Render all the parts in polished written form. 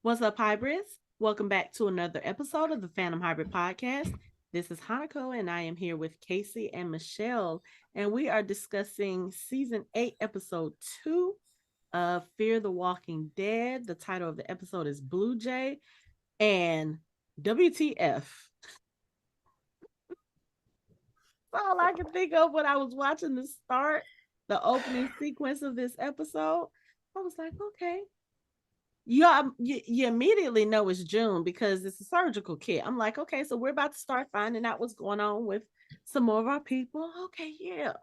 What's up, hybrids? Welcome back to another episode of the Fandom Hybrid Podcast. This is Hanako, and I am here with Casey and Michelle, and we are discussing season 8, episode 2 of Fear the Walking Dead. The title of the episode is Blue Jay, and WTF. That's all I can think of when I was watching the opening sequence of this episode. I was like, okay, you immediately know it's June because it's a surgical kit. I'm like, okay, so we're about to start finding out what's going on with some more of our people. Okay, yeah.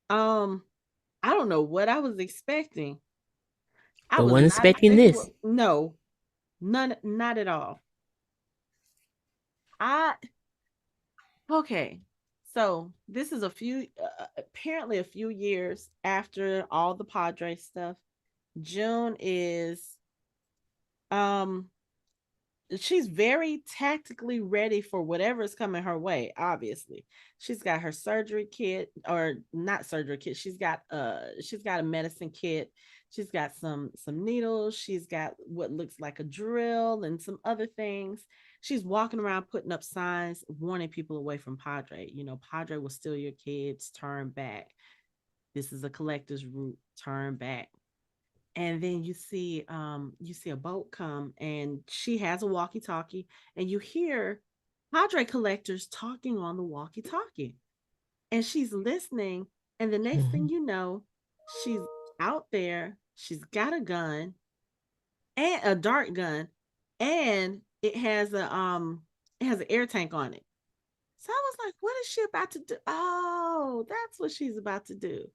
Um, I don't know what I was expecting. I But was wasn't not expecting expecting this. no, none, not at all. I okay. So this is apparently a few years after all the Padre stuff. June is um she's very tactically ready for whatever is coming her way. Obviously, she's got her surgery kit, or not surgery kit. She's got a medicine kit. She's got some needles. She's got what looks like a drill and some other things. She's walking around putting up signs warning people away from Padre. Padre will steal your kids. Turn back. This is a collector's route. Turn back. And then you see a boat come, and she has a walkie talkie, and you hear Padre collectors talking on the walkie talkie, and she's listening. And the next thing Mhm. you know, she's out there. She's got a gun, and a dart gun, and it has an air tank on it. So I was like, what is she about to do? Oh, that's what she's about to do.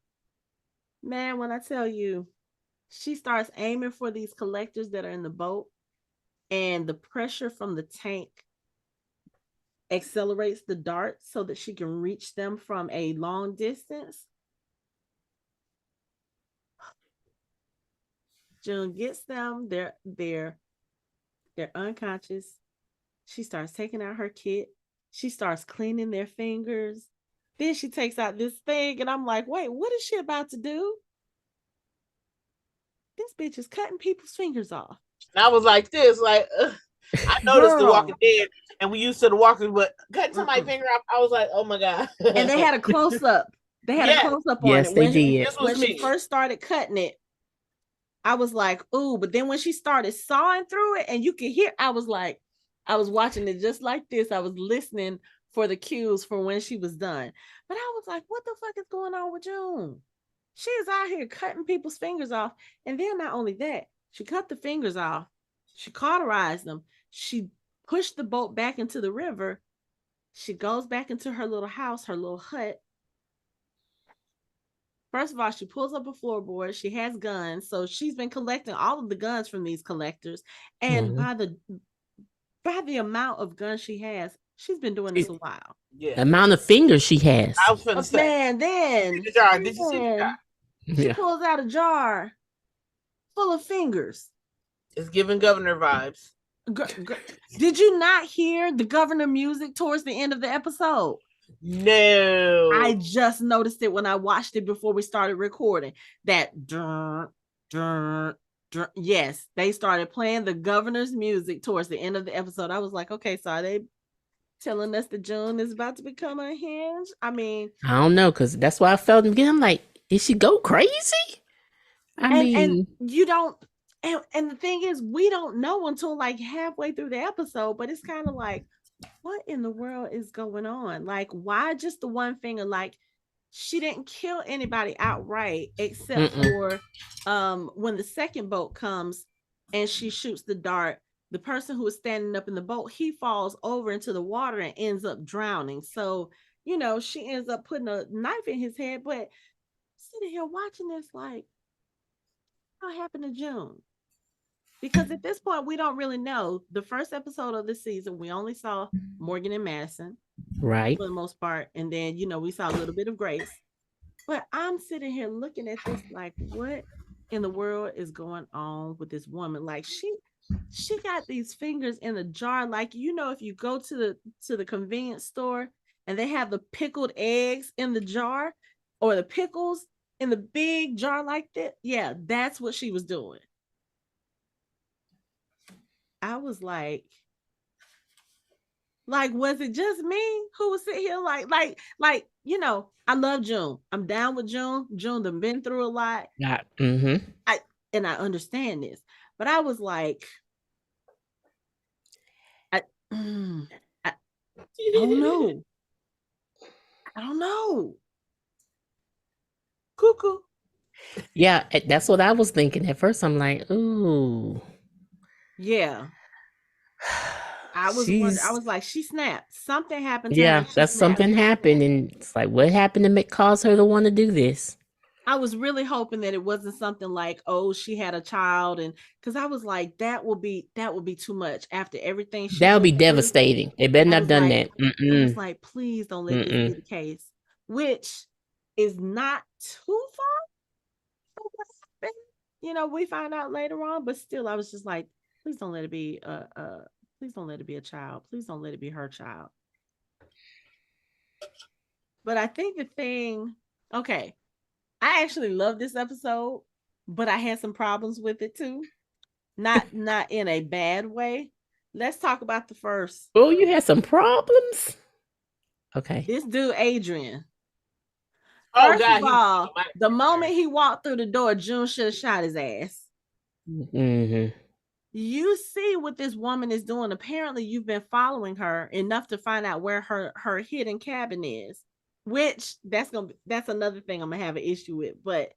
Man, when I tell you, she starts aiming for these collectors that are in the boat, and the pressure from the tank accelerates the dart so that she can reach them from a long distance. June gets them. They're unconscious. She starts taking out her kit. She starts cleaning their fingers. Then she takes out this thing, and I'm like, wait, what is she about to do? This bitch is cutting people's fingers off. And I was like this, I noticed The Walking Girl. Dead, and we used to The Walking, but cutting somebody's Mm-mm. finger off, I was like, oh my god. And they had a close up. They had a Yes, close up on Yes, it they when did. this when was she me. first started cutting it. I was like, ooh, but then when she started sawing through it and you could hear, I was watching it just like this. I was listening for the cues for when she was done. But I was like, what the fuck is going on with June? She is out here cutting people's fingers off. And then not only that, she cut the fingers off, she cauterized them, she pushed the boat back into the river. She goes back into her little house, her little hut. First of all, she pulls up a floorboard. She has guns, so she's been collecting all of the guns from these collectors. And Mhm. by the amount of guns she has, she's been doing this a It- while. The Yeah, amount of fingers she has. I was finna say. Man, See then the jar? Did you see the jar? then she Yeah. pulls out a jar full of fingers. It's giving governor vibes. Gr- gr- did you not hear the governor music towards the end of the episode? I No. just noticed it when I watched it before we started recording. That dun, dun, dun. Yes, they started playing the governor's music towards the end of the episode. I was like, okay, so are they telling us that June is about to become unhinged? I mean, I don't know, because that's why I felt him again. I'm like, did she go crazy? I and mean, you don't, and the thing is, we don't know until like halfway through the episode, but it's kind of like, what in the world is going on? Like, why just the one finger? Like, she didn't kill anybody outright except mm-mm. for when the second boat comes and she shoots the dart. The person who is standing up in the boat, he falls over into the water and ends up drowning. So, she ends up putting a knife in his head. But sitting here watching this, like, what happened to June? Because at this point, we don't really know. The first episode of the season, we only saw Morgan and Madison Right. for the most part. And then, we saw a little bit of Grace. But I'm sitting here looking at this like, what in the world is going on with this woman? Like, she got these fingers in a jar. Like, if you go to the convenience store and they have the pickled eggs in the jar, or the pickles in the big jar like that, yeah, that's what she was doing. I was like, was it just me who was sitting here I love June. I'm down with June. June done been through a lot. Yeah. And I understand this, but I was like, I, mm, I don't know. I don't know. Cuckoo. Yeah, that's what I was thinking at first. I'm like, ooh. Yeah. I was wondering. I She's was like, she snapped. Something happened to her yeah, and she that's snapped. something happened, and it's like, what happened to make cause her to want to do this? I was really hoping that it wasn't something like, oh, she had a child, and because I was like, that would be too much after everything she That would be went through. devastating. They better I not have was done like, that. Mm-mm. please don't let this be Mm-mm. the case, which is not too far from what happened. We find out later on, but still, I was just like, please don't let it be please don't let it be a child. Please don't let it be her child. But I think the thing, okay, I actually love this episode, but I had some problems with it too. Not in a bad way. Let's talk about the first. Oh, you had some problems? Okay. This dude, Adrian. Oh First of God, he was all, my the moment he walked through the door, June should have shot his ass. Mm-hmm. You see what this woman is doing. Apparently, you've been following her enough to find out where her hidden cabin is. Which that's another thing I'm gonna have an issue with. But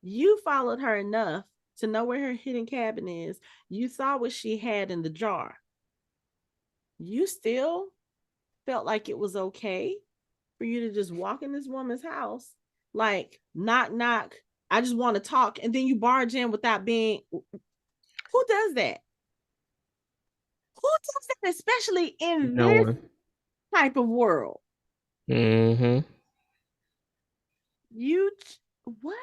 you followed her enough to know where her hidden cabin is. You saw what she had in the jar. You still felt like it was okay for you to just walk in this woman's house, like knock knock. I just want to talk, and then you barge in without being. Who does that? Who does that, especially in No this one. type of world? Mm-hmm. You what?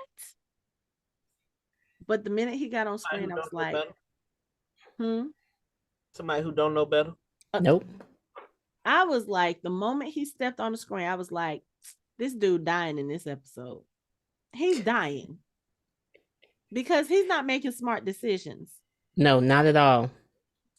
But the minute he got on somebody screen, who I was don't know like, better. hmm. Somebody who don't know better. Nope. I was like, the moment he stepped on the screen, I was like, this dude dying in this episode. He's dying because he's not making smart decisions. No, not at all.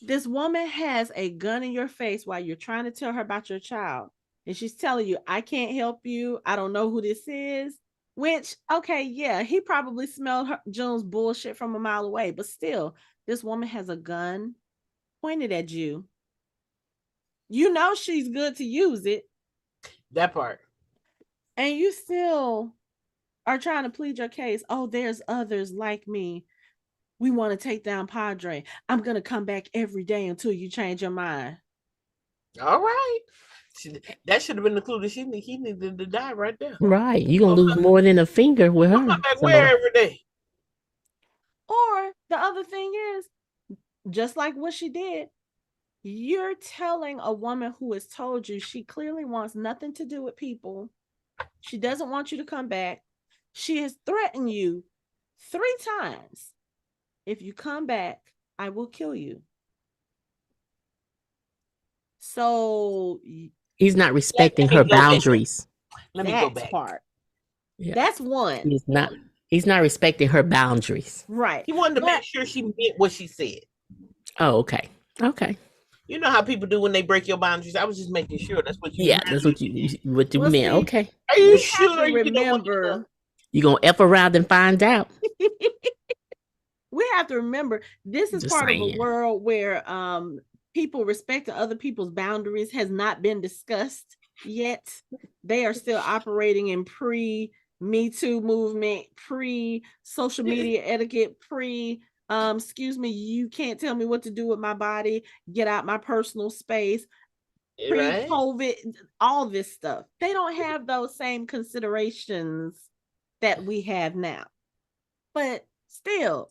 This woman has a gun in your face while you're trying to tell her about your child. And she's telling you, I can't help you. I don't know who this is. Which, okay, yeah, he probably smelled June's bullshit from a mile away. But still, this woman has a gun pointed at you. You know she's good to use it. That part. And you still are trying to plead your case. Oh, there's others like me. We want to take down PADRE. I'm going to come back every day until you change your mind. All right. That should have been the clue that he needed to die right there. Right. You're gonna lose more than a finger with I'll her. come back So where every day. Or the other thing is, just like what she did, you're telling a woman who has told you she clearly wants nothing to do with people. She doesn't want you to come back. She has threatened you 3 times. If you come back, I will kill you. So he's not respecting Let me her go back. boundaries. Let me go that's back. part. Yeah. That's one. He's not respecting her boundaries. Right. He wanted to make sure she meant what she said. Oh, okay. Okay. You know how people do when they break your boundaries. I was just making sure that's what you. Yeah, that's what you meant. See, Okay. Are you we sure have to you don't want remember? You gonna F around and find out. We have to remember this is Just part of a saying. world where people respecting other people's boundaries has not been discussed yet. They are still operating in pre Me Too movement, pre social media etiquette, pre excuse me, you can't tell me what to do with my body, get out my personal space, right? pre-COVID, all this stuff. They don't have those same considerations that we have now. But still,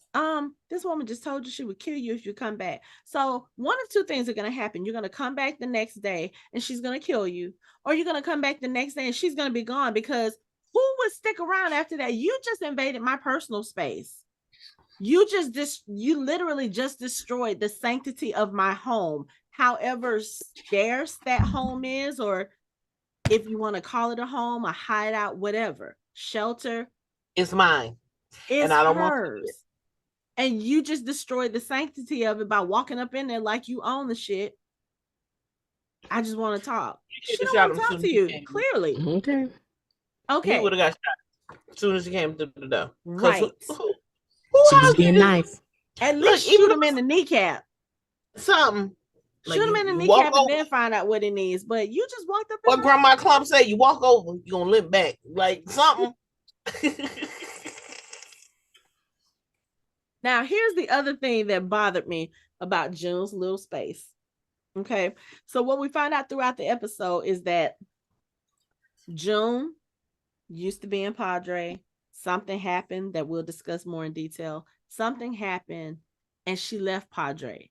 this woman just told you she would kill you if you come back. So one of two things are going to happen. You're going to come back the next day and she's going to kill you, or you're going to come back the next day and she's going to be gone, because who would stick around after that? You just invaded my personal space. You literally just destroyed the sanctity of my home. However scarce that home is, or if you want to call it a home, a hideout, whatever, shelter, It's mine. it's And I don't hers. want it. and you just destroyed the sanctity of it by walking up in there like you own the shit. I just want to talk. She don't want to talk to you, clearly. Okay. He would Okay, have got shot as soon as he came through the door. right. Who She was house being you nice. At Look, least even shoot if him in the kneecap. something like Shoot him in the you walk kneecap and over. then find out what he needs. But you just walked up in What there. Grandma Clump say? You walk over, you gonna limp back like something. Now, here's the other thing that bothered me about June's little space. Okay, so what we find out throughout the episode is that June used to be in Padre. Something happened that we'll discuss more in detail. Something happened and she left Padre.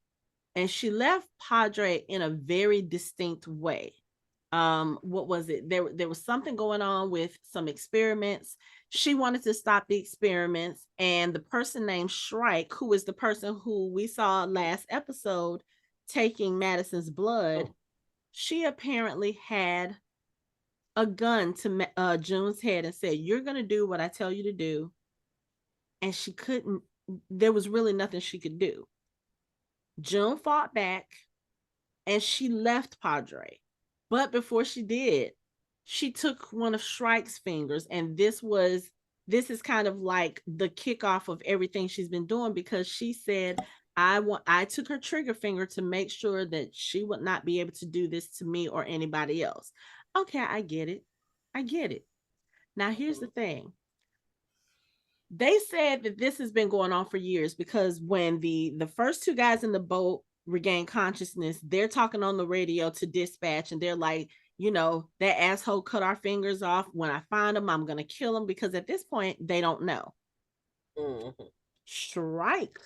And she left Padre in a very distinct way. What was it? There was something going on with some experiments. She wanted to stop the experiments, and the person named Shrike, who is the person who we saw last episode taking Madison's blood, she apparently had a gun to June's head and said, "You're going to do what I tell you to do." And she couldn't, there was really nothing she could do. June fought back and she left Padre. But before she did, she took one of Shrike's fingers, and this is kind of like the kickoff of everything she's been doing, because she said, I took her trigger finger to make sure that she would not be able to do this to me or anybody else. Okay, I get it. I get it. Now here's the thing. They said that this has been going on for years, because when the first two guys in the boat regain consciousness, they're talking on the radio to dispatch, and they're like, that asshole cut our fingers off. When I find him, I'm gonna kill him, because at this point they don't know. Mm-hmm. Shrike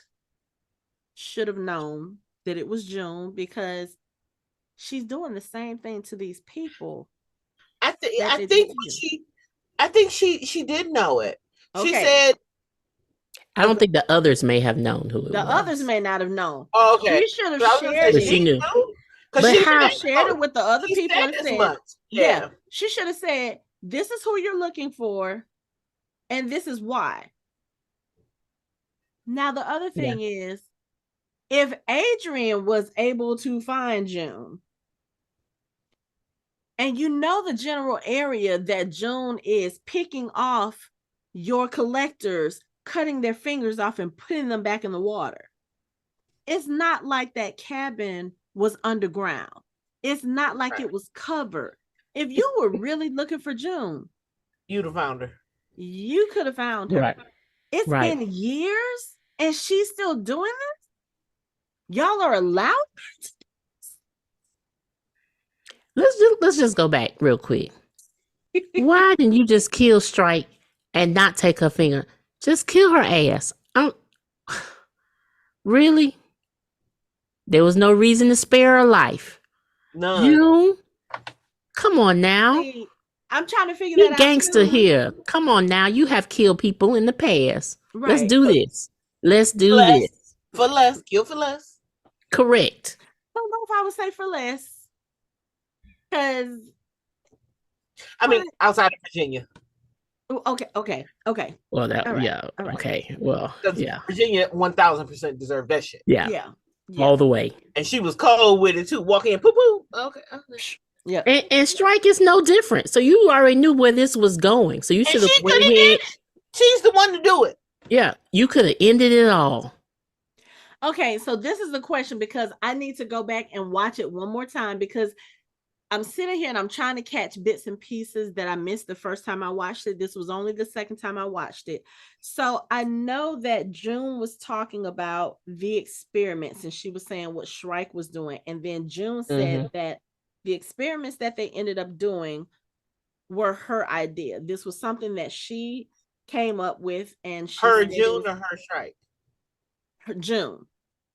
should have known that it was June, because she's doing the same thing to these people. I think she did know it. Okay. She said, I don't think the others may have known who it was. The others may not have known. Oh, okay. She should have shared it. She knew. Because she should have shared it with the other people and said, yeah, she should have said, this is who you're looking for, and this is why. Now, the other thing is, if Adrian was able to find June, and the general area that June is picking off your collectors, cutting their fingers off and putting them back in the water, it's not like that cabin was underground. It's not like it was covered. If you were really looking for June, you'd have found her. You could have found her. Right. It's been years and she's still doing this? Y'all are allowed? Let's just go back real quick. Why didn't you just kill Strike and not take her finger? Just kill her ass. Really? There was no reason to spare her life. None. You? Come on now. See, I'm trying to figure that out. You gangster here. Come on now. You have killed people in the past. Right. Let's do this. Let's do this. For less. Kill for less. Correct. I don't know if I would say for less. Because I mean, outside of Virginia. Okay. Well, that right. Okay. Well, yeah. Virginia 1000% deserved that shit. Yeah. All the way. And she was cold with it too. Walking in, poo poo. Okay. Yeah. And Strike is no different. So you already knew where this was going. So you should have went ahead. She's the one to do it. Yeah, you could have ended it all. Okay, so this is the question, because I need to go back and watch it one more time, because I'm sitting here and I'm trying to catch bits and pieces that I missed the first time I watched it. This was only the second time I watched it. So I know that June was talking about the experiments, and she was saying what Shrike was doing. And then June said that the experiments that they ended up doing were her idea. This was something that she came up with, and she her June or her Shrike? June.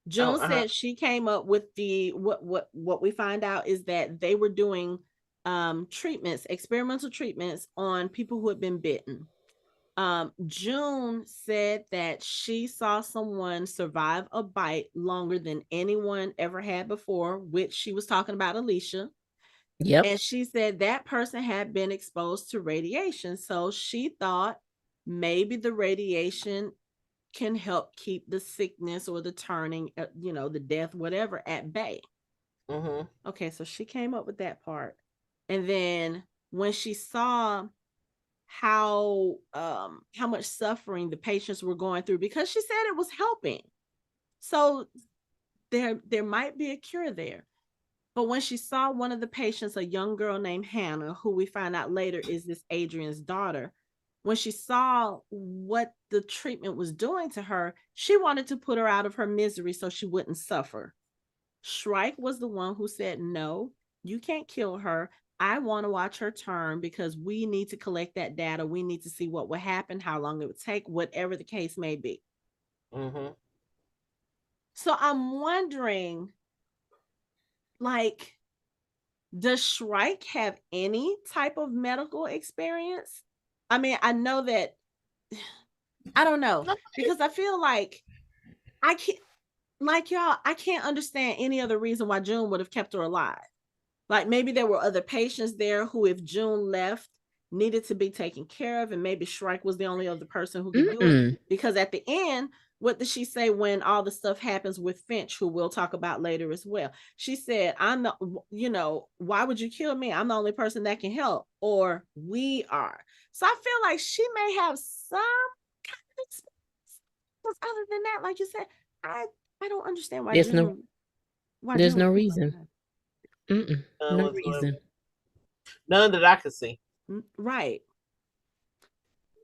June said she came up with the what we find out is that they were doing experimental treatments on people who had been bitten. June said that she saw someone survive a bite longer than anyone ever had before, which she was talking about Alicia. Yep. And she said that person had been exposed to radiation. So she thought maybe the radiation can help keep the sickness or the turning, the death, whatever, at bay. Mm-hmm. Okay, so she came up with that part. And then when she saw how much suffering the patients were going through, because she said it was helping. So there might be a cure there. But when she saw one of the patients, a young girl named Hannah, who we find out later is this Adrian's daughter, when she saw what the treatment was doing to her, she wanted to put her out of her misery so she wouldn't suffer. Shrike was the one who said, no, you can't kill her. I want to watch her turn because we need to collect that data. We need to see what would happen, how long it would take, whatever the case may be. Mm-hmm. So I'm wondering, like, does Shrike have any type of medical experience? I mean, I know that, I don't know, because I feel like I can't, like y'all, I can't understand any other reason why June would have kept her alive. Like maybe there were other patients there who, if June left, needed to be taken care of, and maybe Shrike was the only other person who could do it. Because at the end, what did she say when all the stuff happens with Finch, who we'll talk about later as well? She said, I'm the, why would you kill me? I'm the only person that can help, or we are. So I feel like she may have some kind of experience. Other than that, like you said, I don't understand why There's June. there's no reason. No reason. None that I could see. Right.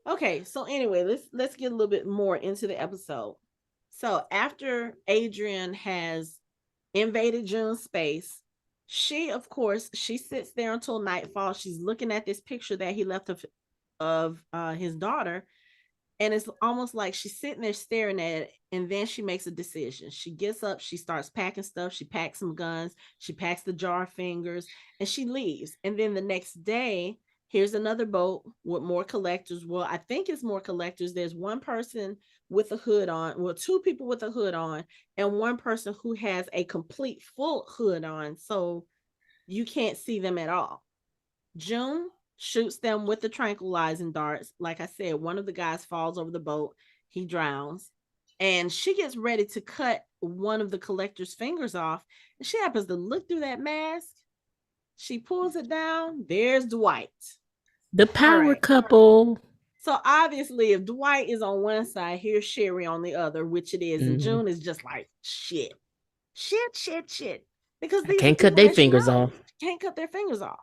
Okay, so anyway, let's get a little bit more into the episode. So after Adrian has invaded June's space, she, of course, she sits there until nightfall. She's looking at this picture that he left of his daughter, and it's almost like she's sitting there staring at it, and then she makes a decision. She gets up, she starts packing stuff. She packs some guns, she packs the jar of fingers, and she leaves. And then the next day, here's another boat with more collectors. Well, I think it's more collectors. There's one person with a hood on, well, two people with a hood on, and one person who has a complete full hood on, so you can't see them at all. June shoots them with the tranquilizing darts. Like I said, one of the guys falls over the boat. He drowns. And she gets ready to cut one of the collector's fingers off. And she happens to look through that mask. She pulls it down. There's Dwight. The power couple. So obviously, if Dwight is on one side, here's Sherry on the other, which it is. And June is just like, shit. Because these can't cut their fingers off. Can't cut their fingers off.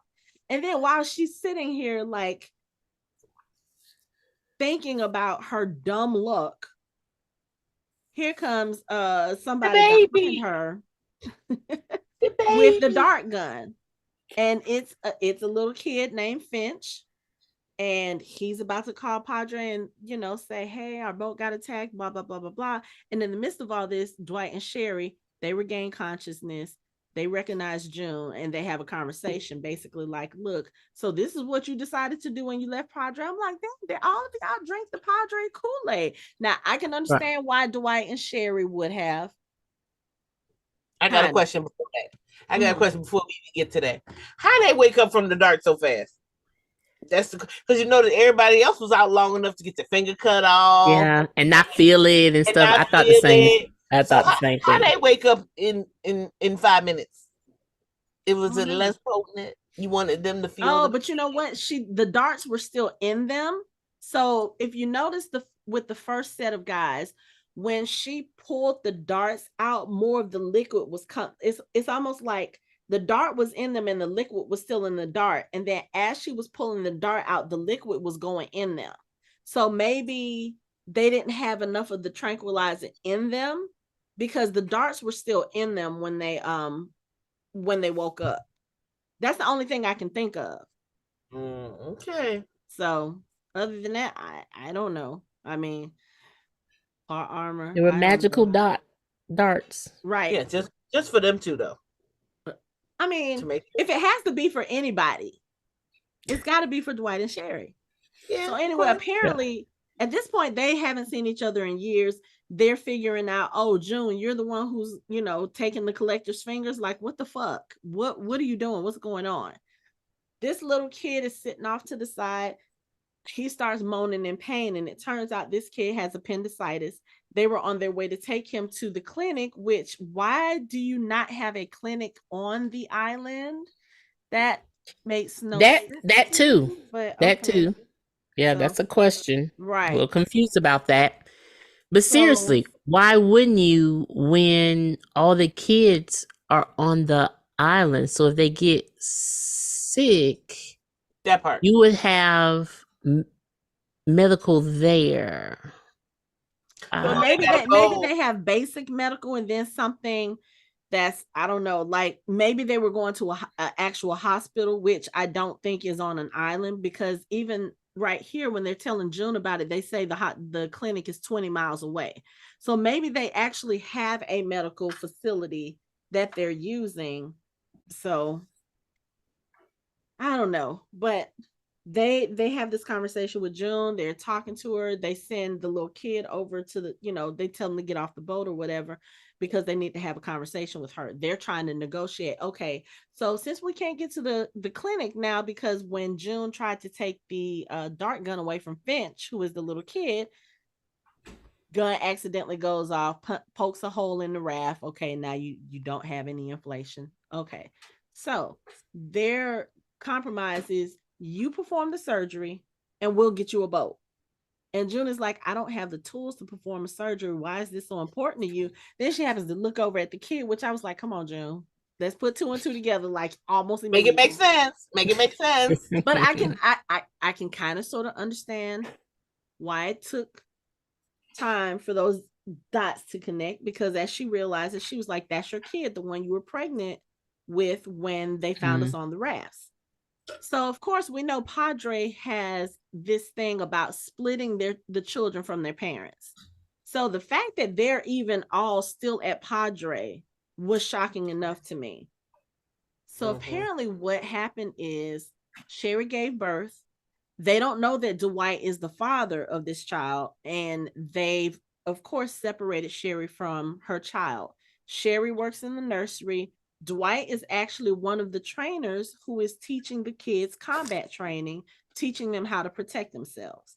And then while she's sitting here, like, thinking about her dumb luck, here comes somebody behind her with the dart gun. And it's a little kid named Finch. And he's about to call PADRE and, say, hey, our boat got attacked, blah, blah, blah, blah, blah. And in the midst of all this, Dwight and Sherry, they regain consciousness. They recognize June, and they have a conversation, basically like, look, so this is what you decided to do when you left PADRE. I'm like, all of y'all drink the PADRE Kool-Aid. Now, I can understand why Dwight and Sherry would have. I got a question before that. I got a question before we even get to that. How they wake up from the dark so fast? That's because that everybody else was out long enough to get their finger cut off. Yeah, and not feel it and stuff. I thought the same. I thought the same thing. How they wake up in 5 minutes? It was a less potent. You wanted them to feel. Oh, but you know what? The darts were still in them. So if you notice with the first set of guys, when she pulled the darts out, more of the liquid was it's almost like the dart was in them and the liquid was still in the dart. And then as she was pulling the dart out, the liquid was going in them. So maybe they didn't have enough of the tranquilizer in them, because the darts were still in them when they woke up. That's the only thing I can think of. Okay. So other than that, I don't know. I mean, our armor. They were magical darts. Right. Yeah, just for them two though. I mean, if it has to be for anybody, it's got to be for Dwight and Sherry. Yeah. So anyway, apparently at this point, they haven't seen each other in years. They're figuring out, oh, June, you're the one who's, taking the collector's fingers. Like, what the fuck? What are you doing? What's going on? This little kid is sitting off to the side. He starts moaning in pain, and it turns out this kid has appendicitis. they were on their way to take him to the clinic, which why do you not have a clinic on the island? That makes no sense. That too. But That okay. too. Yeah, So, that's a question. A right. little confused about that. But So, seriously, why wouldn't you when all the kids are on the island? So if they get sick, That part. you would have medical there. well, maybe they have basic medical and then something that's, I don't know, like maybe they were going to a actual hospital, which I don't think is on an island, because even right here when they're telling June about it, they say the clinic is 20 miles away. So maybe they actually have a medical facility that they're using. So I don't know, but they have this conversation with June. They're talking to her. They send the little kid over to they tell them to get off the boat or whatever, because they need to have a conversation with her. They're trying to negotiate. Okay, so since we can't get to the clinic now, because when June tried to take the dart gun away from Finch, who is the little kid, gun accidentally goes off, pokes a hole in the raft. Okay, now you don't have any inflation. Okay, so their compromise is you perform the surgery and we'll get you a boat. And June is like, I don't have the tools to perform a surgery. Why is this so important to you? Then she happens to look over at the kid, which I was like, come on, June. Let's put 2 and 2 together, like almost immediately. Make it make sense. Make it make sense. But I can kind of sort of understand why it took time for those dots to connect, because as she realizes, she was like, that's your kid, the one you were pregnant with when they found us on the rafts. So of course we know PADRE has this thing about splitting the children from their parents. So the fact that they're even all still at PADRE was shocking enough to me. So apparently what happened is Sherry gave birth. They don't know that Dwight is the father of this child, and they've of course separated Sherry from her child. Sherry works in the nursery. Dwight is actually one of the trainers who is teaching the kids combat training, teaching them how to protect themselves.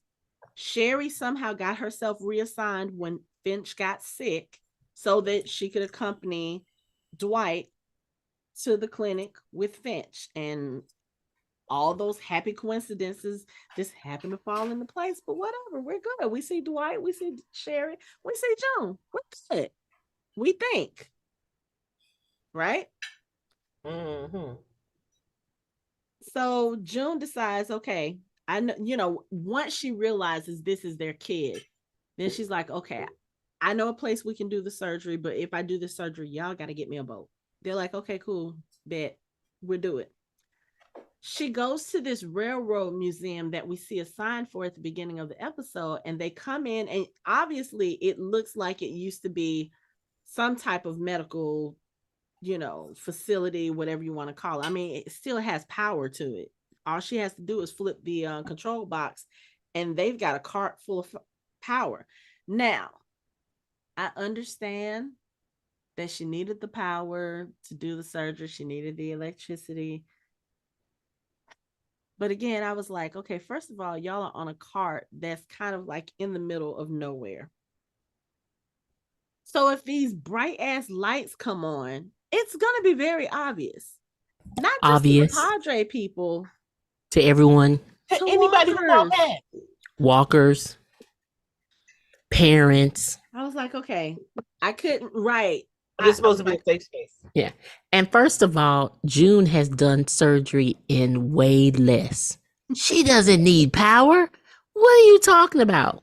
Sherry somehow got herself reassigned when Finch got sick so that she could accompany Dwight to the clinic with Finch. And all those happy coincidences just happen to fall into place. But whatever, we're good. We see Dwight, we see Sherry, we see June. We're good. We think. Right? So June decides, okay, I know, once she realizes this is their kid, then she's like, okay, I know a place we can do the surgery, but if I do the surgery, y'all got to get me a boat. They're like, okay, cool, bet, we'll do it. She goes to this railroad museum that we see a sign for at the beginning of the episode, and they come in, and obviously it looks like it used to be some type of medical, facility, whatever you want to call it. I mean, it still has power to it. All she has to do is flip the control box, and they've got a cart full of power. Now, I understand that she needed the power to do the surgery. She needed the electricity. But again, I was like, okay, first of all, y'all are on a cart that's kind of like in the middle of nowhere. So if these bright ass lights come on, it's going to be very obvious. Not just obvious. To the PADRE people. To everyone. To anybody who walks in. Walkers. Parents. I was like, okay, I couldn't, right. It's supposed to be a safe space. Yeah. And first of all, June has done surgery in way less. She doesn't need power. What are you talking about?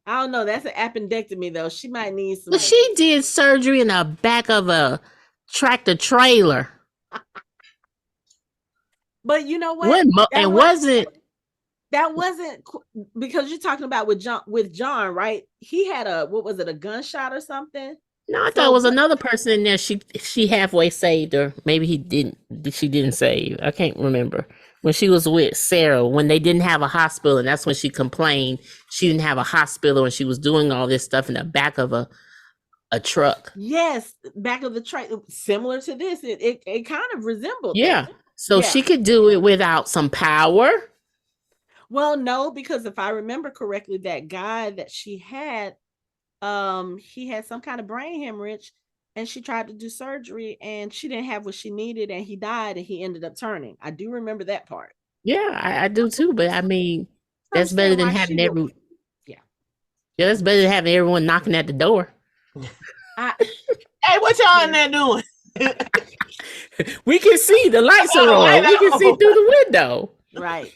I don't know. That's an appendectomy, though. She might need some. But she did surgery in the back of a tractor trailer. But you know what? That wasn't because you're talking about with John, right? He had a gunshot or something? No, I thought it was another person in there. She halfway saved her. Maybe she didn't save. I can't remember. When she was with Sarah, when they didn't have a hospital, and that's when she complained she didn't have a hospital, and she was doing all this stuff in the back of a truck. Yes, back of the truck, similar to this. It kind of resembled. Yeah. So she could do it without some power. Well, no, because if I remember correctly, that guy that she had he had some kind of brain hemorrhage, and she tried to do surgery, and she didn't have what she needed, and he died, and he ended up turning. I do remember that part. Yeah, I do too. But I mean, that's better Understand than why she having would. Yeah. yeah, that's better than having everyone knocking at the door. I Hey, what y'all in there doing? We can see the lights are on. We can see through the window. right.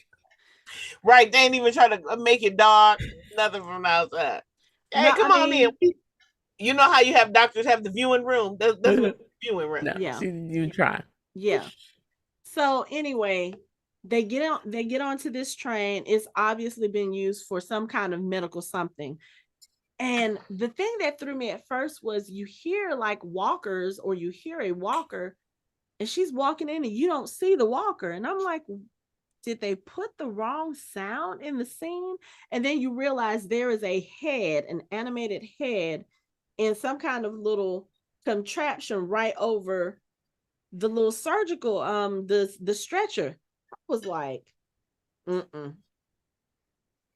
Right, they ain't even trying to make it dark. Nothing from outside. Hey, No, come on in. You know how you have doctors have the viewing room? That's what the viewing room. No, Yeah. she didn't even try. Yeah. So anyway, they get onto this train. It's obviously been used for some kind of medical something. And the thing that threw me at first was you hear like walkers, or you hear a walker, and she's walking in and you don't see the walker. And I'm like, did they put the wrong sound in the scene? And then you realize there is a head, an animated head, in some kind of little contraption right over the little surgical the stretcher. I was like,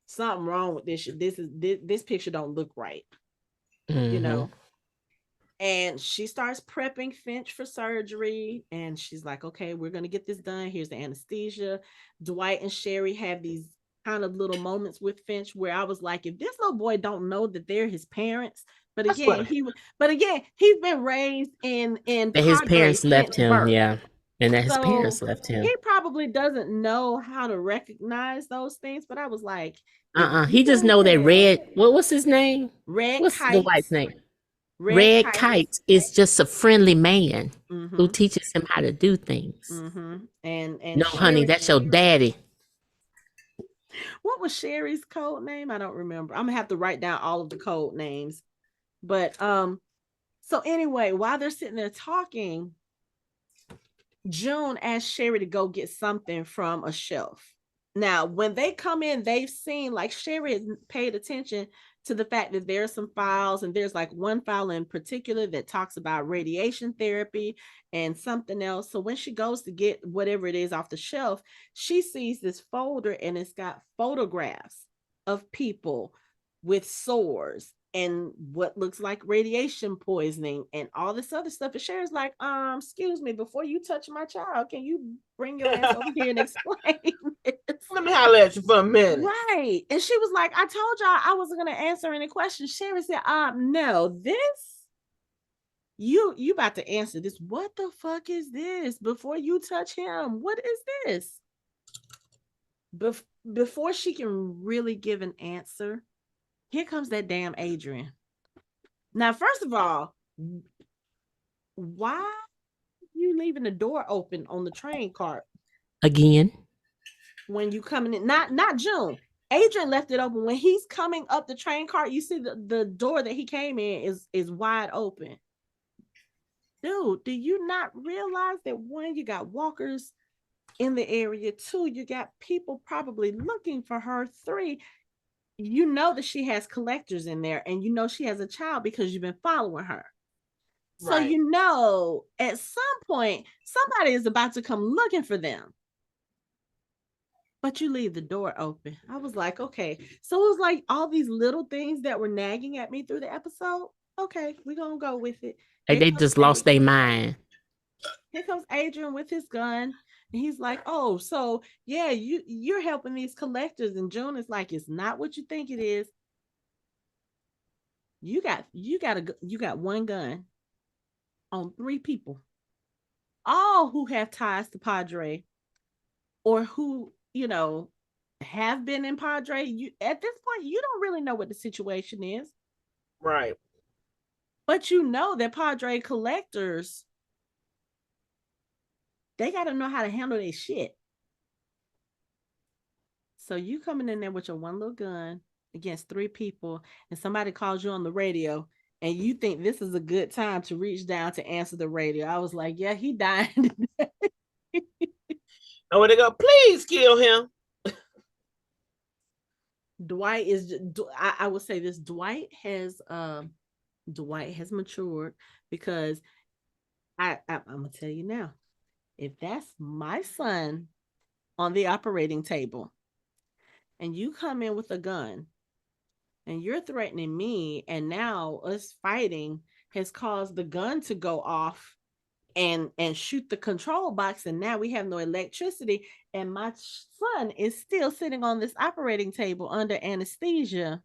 something wrong with this. This picture don't look right, you know. And she starts prepping Finch for surgery, and she's like, okay, we're gonna get this done. Here's the anesthesia. Dwight and Sherry have these kind of little moments with Finch where I was like, if this little boy don't know that they're his parents, but again, he's been raised in That his Padre parents left since him, birth. yeah. And that his So parents left him. he probably doesn't know how to recognize those things. But I was like, He just know that what's his name? Red What's the wife's Kites. name? Red Kite is just a friendly man who teaches him how to do things. And no, honey, that's your daddy. What was Sherry's code name? I don't remember. I'm gonna have to write down all of the code names. But so anyway, while they're sitting there talking, June asked Sherry to go get something from a shelf. Now, when they come in, they've seen, like, Sherry has paid attention to the fact that there are some files, and there's like one file in particular that talks about radiation therapy and something else. So when she goes to get whatever it is off the shelf, she sees this folder, and it's got photographs of people with sores and what looks like radiation poisoning and all this other stuff. And Sherry's like, excuse me, before you touch my child, can you bring your ass over here and explain this? Let me holler at you for a minute. Right. And she was like, I told y'all I wasn't going to answer any questions. Sherry said, no, this, you about to answer this. What the fuck is this? Before you touch him, what is this? Before she can really give an answer, here comes that damn Adrian. Now, first of all, why are you leaving the door open on the train cart again when you coming in? Not June. Adrian left it open. When he's coming up the train cart, you see the door that he came in is wide open. Dude, do you not realize that, one, you got walkers in the area, two, you got people probably looking for her, three, you know that she has collectors in there, and you know she has a child because you've been following her. So right. You know at some point somebody is about to come looking for them. But you leave the door open. I was like, okay. So it was like all these little things that were nagging at me through the episode. Okay, we're gonna go with it. Like they just lost their mind. Here comes Adrian with his gun. And he's like, oh, so yeah, you're helping these collectors. And June is like, it's not what you think it is. You got one gun on 3 people, all who have ties to Padre, or who, have been in Padre. At this point, you don't really know what the situation is. Right. But you know that Padre collectors, they got to know how to handle their shit. So you coming in there with your one little gun against 3 people, and somebody calls you on the radio, and you think this is a good time to reach down to answer the radio. I was like, yeah, he died. Oh, they go, please kill him. Dwight is, I would say this, Dwight has matured, because I'm gonna tell you now, if that's my son on the operating table and you come in with a gun and you're threatening me, and now us fighting has caused the gun to go off and shoot the control box, and now we have no electricity, and my son is still sitting on this operating table under anesthesia.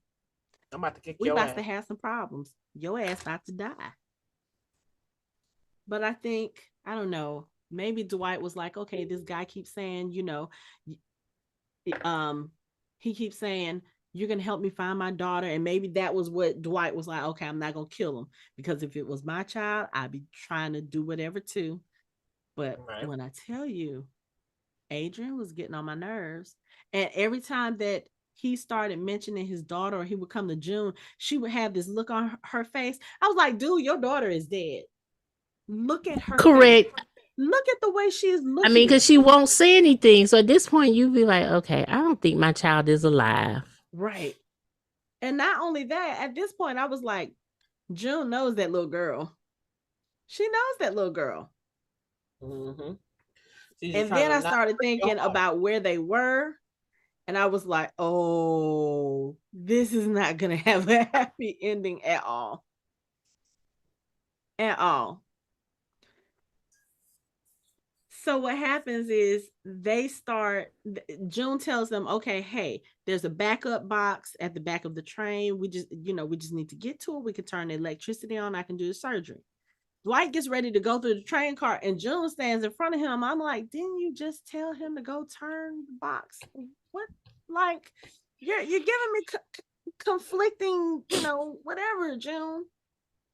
I'm about to kick We your about ass. to have some problems. Your ass about to die. But I think, I don't know, maybe Dwight was like, okay, this guy keeps saying, um, he keeps saying, you're gonna help me find my daughter. And maybe that was what Dwight was like, okay, I'm not gonna kill him, because if it was my child, I'd be trying to do whatever too. But Right. when I tell you, Adrian was getting on my nerves. And every time that he started mentioning his daughter, or he would come to June, she would have this look on her face. I was like, dude, your daughter is dead. Look at her face. Correct. Look at the way she is I mean, looking. because she won't say anything. So at this point, you'd be like, okay, I don't think my child is alive. Right. And not only that, at this point, I was like, June knows that little girl. She knows that little girl. Mm-hmm. And then I started thinking about where they were. And I was like, oh, this is not going to have a happy ending at all. At all. So what happens is June tells them, okay, hey, there's a backup box at the back of the train. We just need to get to it. We can turn the electricity on. I can do the surgery. Dwight gets ready to go through the train car, and June stands in front of him. I'm like, didn't you just tell him to go turn the box? What? Like, you're giving me conflicting, whatever, June.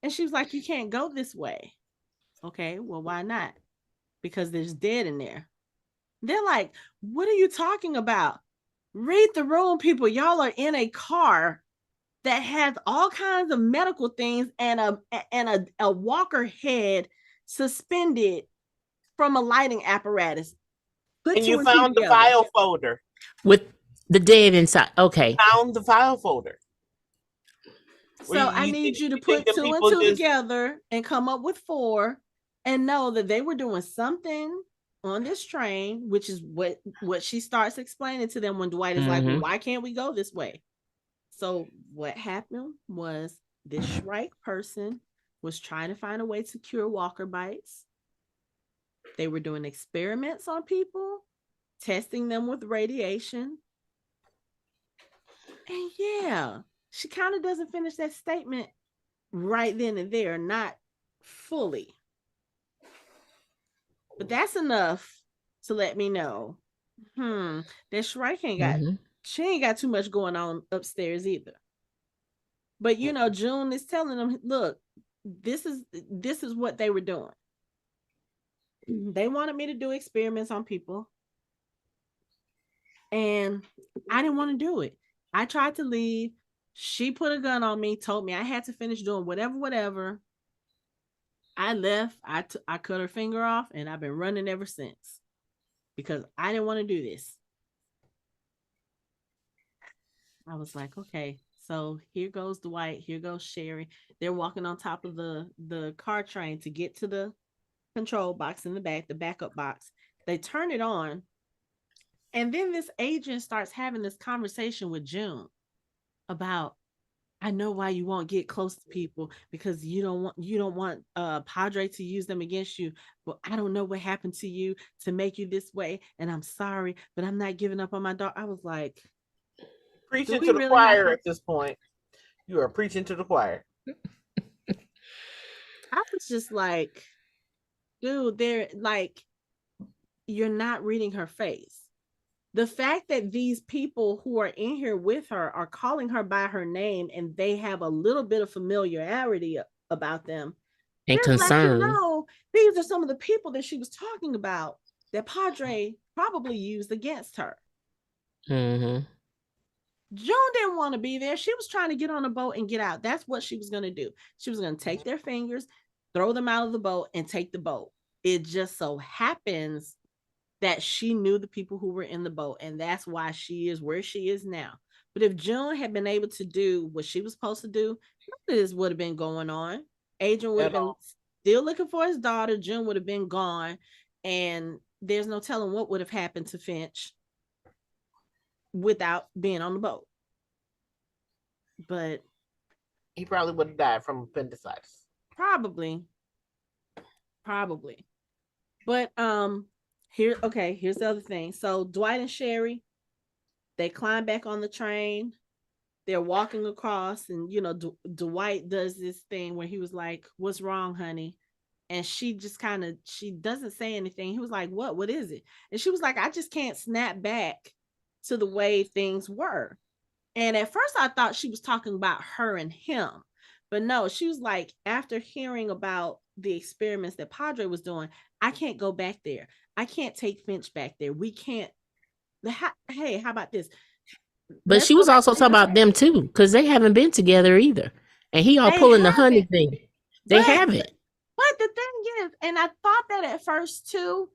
And she was like, you can't go this way. Okay, well, why not? Because there's dead in there. They're like, what are you talking about? Read the room, people. Y'all are in a car that has all kinds of medical things and a walker head suspended from a lighting apparatus. And you found the file folder with the dead inside. Okay. Found the file folder. So I need you to put 2 and 2 together and come up with 4, and know that they were doing something on this train, which is what she starts explaining to them when Dwight is like, well, why can't we go this way? So what happened was this Shrike person was trying to find a way to cure walker bites. They were doing experiments on people, testing them with radiation. And yeah, she kind of doesn't finish that statement right then and there, not fully. But that's enough to let me know, that Shrike she ain't got too much going on upstairs either. But June is telling them, look, this is what they were doing. They wanted me to do experiments on people, and I didn't want to do it. I tried to leave. She put a gun on me, told me I had to finish doing whatever. I left. I cut her finger off, and I've been running ever since, because I didn't want to do this. I was like, okay, so here goes Dwight, here goes Sherry. They're walking on top of the car train to get to the control box in the back, the backup box. They turn it on, and then this agent starts having this conversation with June about, I know why you won't get close to people, because you don't want PADRE to use them against you. But I don't know what happened to you to make you this way, and I'm sorry, but I'm not giving up on my daughter. I was like, preaching to the choir at this point. You are preaching to the choir. I was just like, dude, they're like, you're not reading her face. The fact that these people who are in here with her are calling her by her name, and they have a little bit of familiarity about them and concern. These are some of the people that she was talking about that PADRE probably used against her. June didn't want to be there. She was trying to get on a boat and get out. That's what she was going to do. She was going to take their fingers, throw them out of the boat, and take the boat. It just so happens that she knew the people who were in the boat, and that's why she is where she is now. But if June had been able to do what she was supposed to do, none of this would have been going on. Adrian would have been still looking for his daughter. June would have been gone, and there's no telling what would have happened to Finch without being on the boat. but he probably would have died from appendicitis. probably. But here's the other thing. So Dwight and Sherry, they climb back on the train. They're walking across, and Dwight does this thing where he was like, "What's wrong, honey?" And she just she doesn't say anything. He was like, What is it?" And she was like, "I just can't snap back to the way things were." And at first I thought she was talking about her and him. But no, she was like, after hearing about the experiments that Padre was doing, I can't go back there. I can't take Finch back there. We can't. Hey, how about this? But Let's she go was back also to talking about them too, because they haven't been together either. And he all They pulling the honey haven't. thing. They But haven't. but the thing is, and I thought that at first too,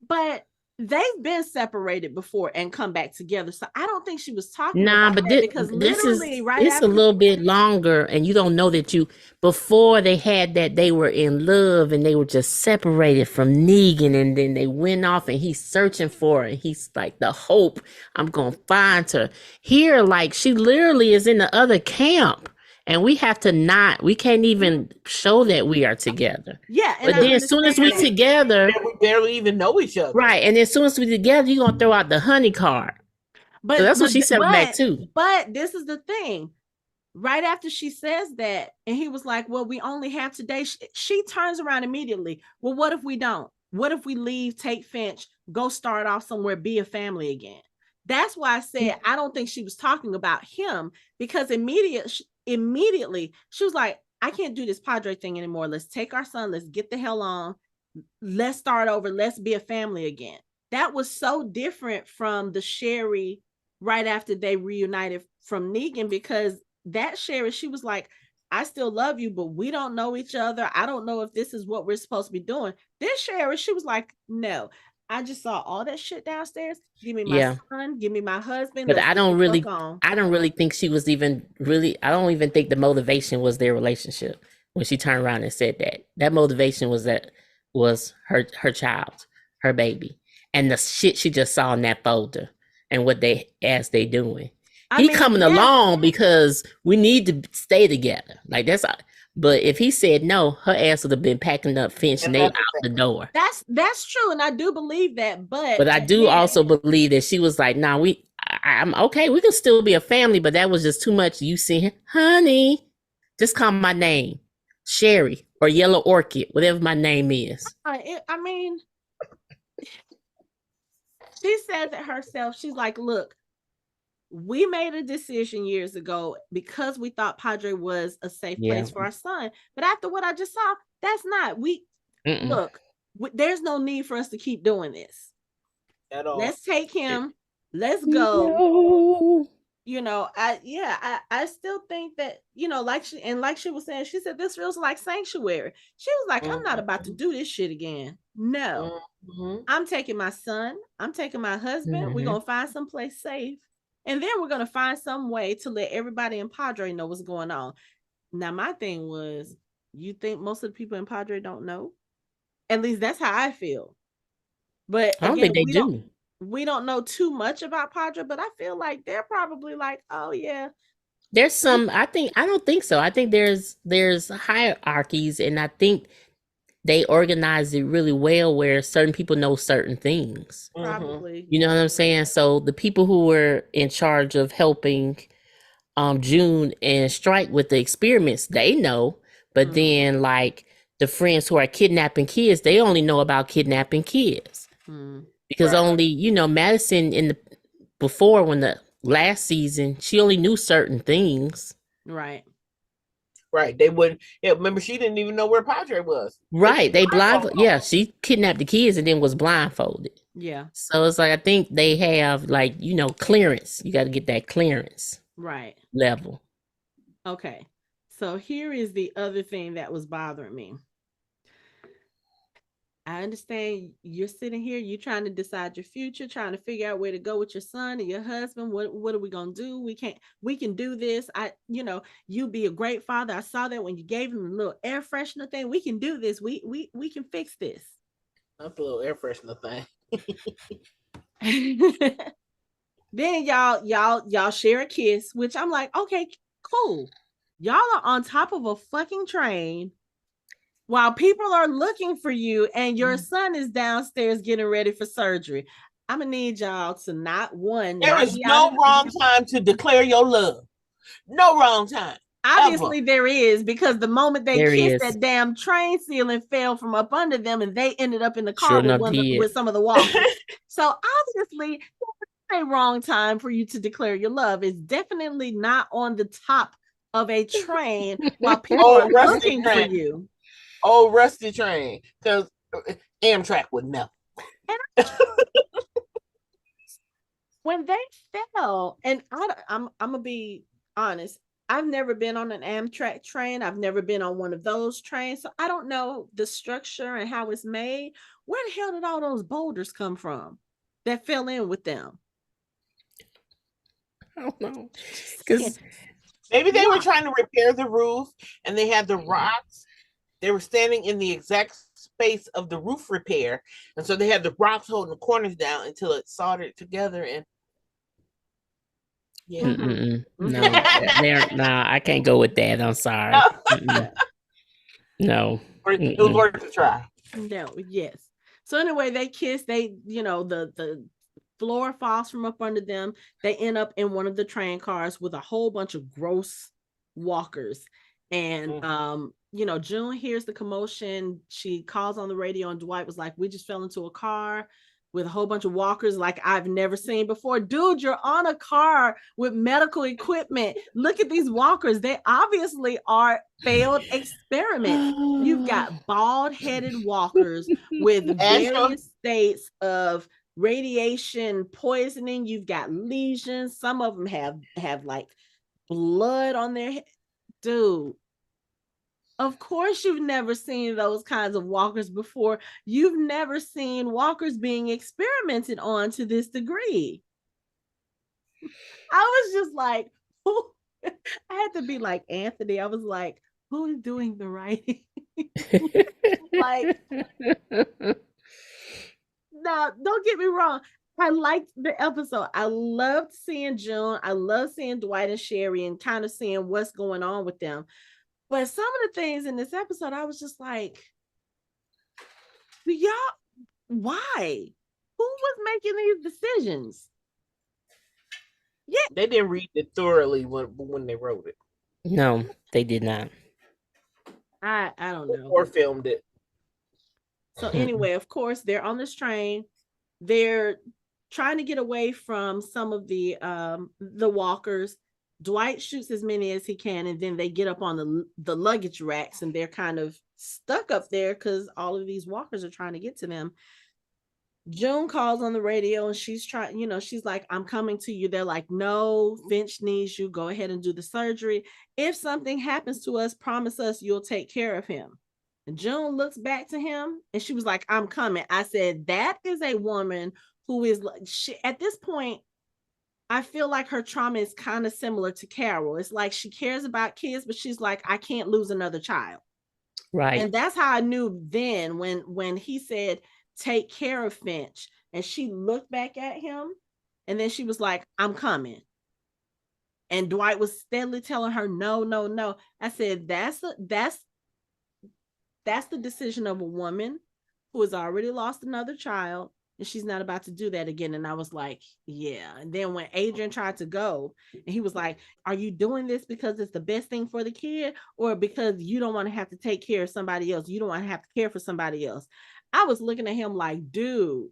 but they've been separated before and come back together. So I don't think she was talking Nah, about but that, because this is literally right it's a after. little bit longer, and you don't know that before they had that they were in love and they were just separated from Negan, and then they went off and he's searching for her. And he's like, the hope, I'm gonna find her. Here, like, she literally is in the other camp, and we can't even show that we are together. Yeah, and But I then as soon as we understand. together, We barely even know each other. right, and as soon as we together, you're gonna throw out the honey card. So that's what she said back too. But this is the thing. Right after she says that, and he was like, "Well, we only have today." She turns around immediately. "Well, what if we don't? What if we leave, take Finch, go start off somewhere, be a family again?" That's why I said I don't think she was talking about him, because immediately she was like, "I can't do this Padre thing anymore. Let's take our son. Let's get the hell on. Let's start over. Let's be a family again." That was so different from the Sherry right after they reunited from Negan, because that Sherry, she was like, "I still love you, but we don't know each other. I don't know if this is what we're supposed to be doing." This Sherry, she was like, "No, I just saw all that shit downstairs. Give me my Yeah. son, give me my husband. But Let's get the fuck on." I don't really think she was even really, I don't even think the motivation was their relationship when she turned around and said that. That motivation was her child, her baby, and the shit she just saw in that folder and what they doing. He coming along because we need to stay together. Like, that's all. But if he said no, her ass would have been packing up Finch and they out the door. That's true, and I do believe that. But I do also believe that she was like, "Nah, I'm okay. We can still be a family, but that was just too much." You see, honey, just call my name, Sherry or Yellow Orchid, whatever my name is. I mean, she says it herself. She's like, "Look, we made a decision years ago because we thought Padre was a safe place for our son. But after what I just saw, that's not. Look, there's no need for us to keep doing this at all. Let's take him. Let's go." I still think that, like she was saying, she said this feels like sanctuary. She was like, "I'm not about to do this shit again. No, I'm taking my son. I'm taking my husband. We're gonna find someplace safe. And then we're going to find some way to let everybody in Padre know what's going on." Now, my thing was, you think most of the people in Padre don't know? At least that's how I feel. But I don't think they do. We don't know too much about Padre, but I feel like they're probably like, "Oh yeah." There's some, I don't think so. I think there's hierarchies, and I think they organize it really well where certain people know certain things. Probably. You know what I'm saying? So the people who were in charge of helping June and Strike with the experiments, they know. But then, like, the friends who are kidnapping kids, they only know about kidnapping kids. Because only, Madison before, when the last season, she only knew certain things. Right. They wouldn't. Yeah, remember, she didn't even know where Padre was. Right. They blindfolded. Yeah, she kidnapped the kids and then was blindfolded. Yeah. So it's like, I think they have, like, clearance. You got to get that clearance. Right. Level. Okay. So here is the other thing that was bothering me. I understand you're sitting here, you're trying to decide your future, trying to figure out where to go with your son and your husband. What are we gonna do? We can do this. You be a great father. I saw that when you gave him a little air freshener thing. We can do this. We can fix this. Not the little air freshener thing. Then y'all share a kiss, which I'm like, okay, cool. Y'all are on top of a fucking train while people are looking for you, and your son is downstairs getting ready for surgery. I'm gonna need y'all to not There is no wrong time to declare your love. No wrong time. Obviously, ever. there is, because the moment they There kissed, is. that damn train ceiling fell from up under them, and they ended up in the car Sure with enough did. with some of the walkers. So obviously, a wrong time for you to declare your love. It's definitely not on the top of a train while people are looking for you. Oh, rusty train, because Amtrak would never. When they fell, and I'm gonna be honest, I've never been on an Amtrak train. I've never been on one of those trains, so I don't know the structure and how it's made. Where the hell did all those boulders come from that fell in with them? I don't know. Because maybe they were trying to repair the roof, and they had the rocks. They were standing in the exact space of the roof repair, and so they had the rocks holding the corners down until it soldered together. And yeah, no, I can't go with that. I'm sorry. No, it was worth a try. No, yes. So anyway, they kiss. They, the floor falls from up under them. They end up in one of the train cars with a whole bunch of gross walkers. And June hears the commotion. She calls on the radio, and Dwight was like, "We just fell into a car with a whole bunch of walkers like I've never seen before." Dude, you're on a car with medical equipment. Look at these walkers. They obviously are failed experiments. You've got bald-headed walkers with various states of radiation poisoning. You've got lesions. Some of them have like blood on their head. Dude, of course you've never seen those kinds of walkers before. You've never seen walkers being experimented on to this degree. I was just like, I had to be like Anthony. I was like, who is doing the writing? Like, now, don't get me wrong. I liked the episode. I loved seeing June. I love seeing Dwight and Sherry and kind of seeing what's going on with them. But some of the things in this episode, I was just like, y'all, why? Who was making these decisions? Yeah, they didn't read it thoroughly when they wrote it. No, they did not. I don't know. Or filmed it. So anyway, of course, they're on this train. They're trying to get away from some of the walkers. Dwight shoots as many as he can, and then they get up on the luggage racks, and they're kind of stuck up there because all of these walkers are trying to get to them. June calls on the radio, and she's trying, she's like, "I'm coming to you." They're like, "No, Finch needs you. Go ahead and do the surgery. If something happens to us, promise us you'll take care of him." And June looks back to him, and she was like, "I'm coming." I said, that is a woman who is, at this point, I feel like her trauma is kind of similar to Carol. It's like she cares about kids, but she's like, I can't lose another child. Right. And that's how I knew then when he said, "Take care of Finch." And she looked back at him, and then she was like, "I'm coming." And Dwight was steadily telling her, "No, no, no." I said, that's the decision of a woman who has already lost another child, and she's not about to do that again. And I was like, yeah. And then when Adrian tried to go, and he was like, "Are you doing this because it's the best thing for the kid, or because you don't want to have to take care of somebody else? You don't want to have to care for somebody else?" I was looking at him like, dude.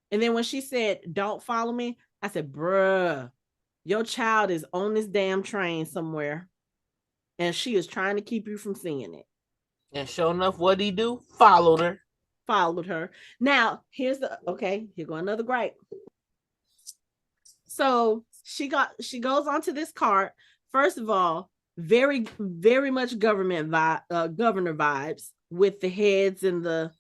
And then when she said, "Don't follow me," I said, bruh, your child is on this damn train somewhere, and she is trying to keep you from seeing it. And sure enough, what'd he do? Followed her. Now, here go another gripe. So she goes onto this cart. First of all, very, very much governor vibes, with the heads and the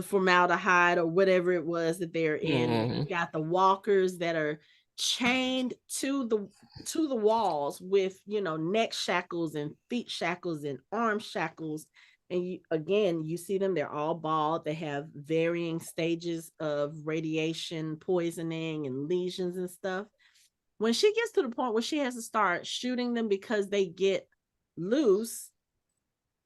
formaldehyde or whatever it was that they're in. You've got the walkers that are chained to the walls with, neck shackles and feet shackles and arm shackles. And you see them, they're all bald. They have varying stages of radiation poisoning and lesions and stuff. when she gets to the point where she has to start shooting them because they get loose,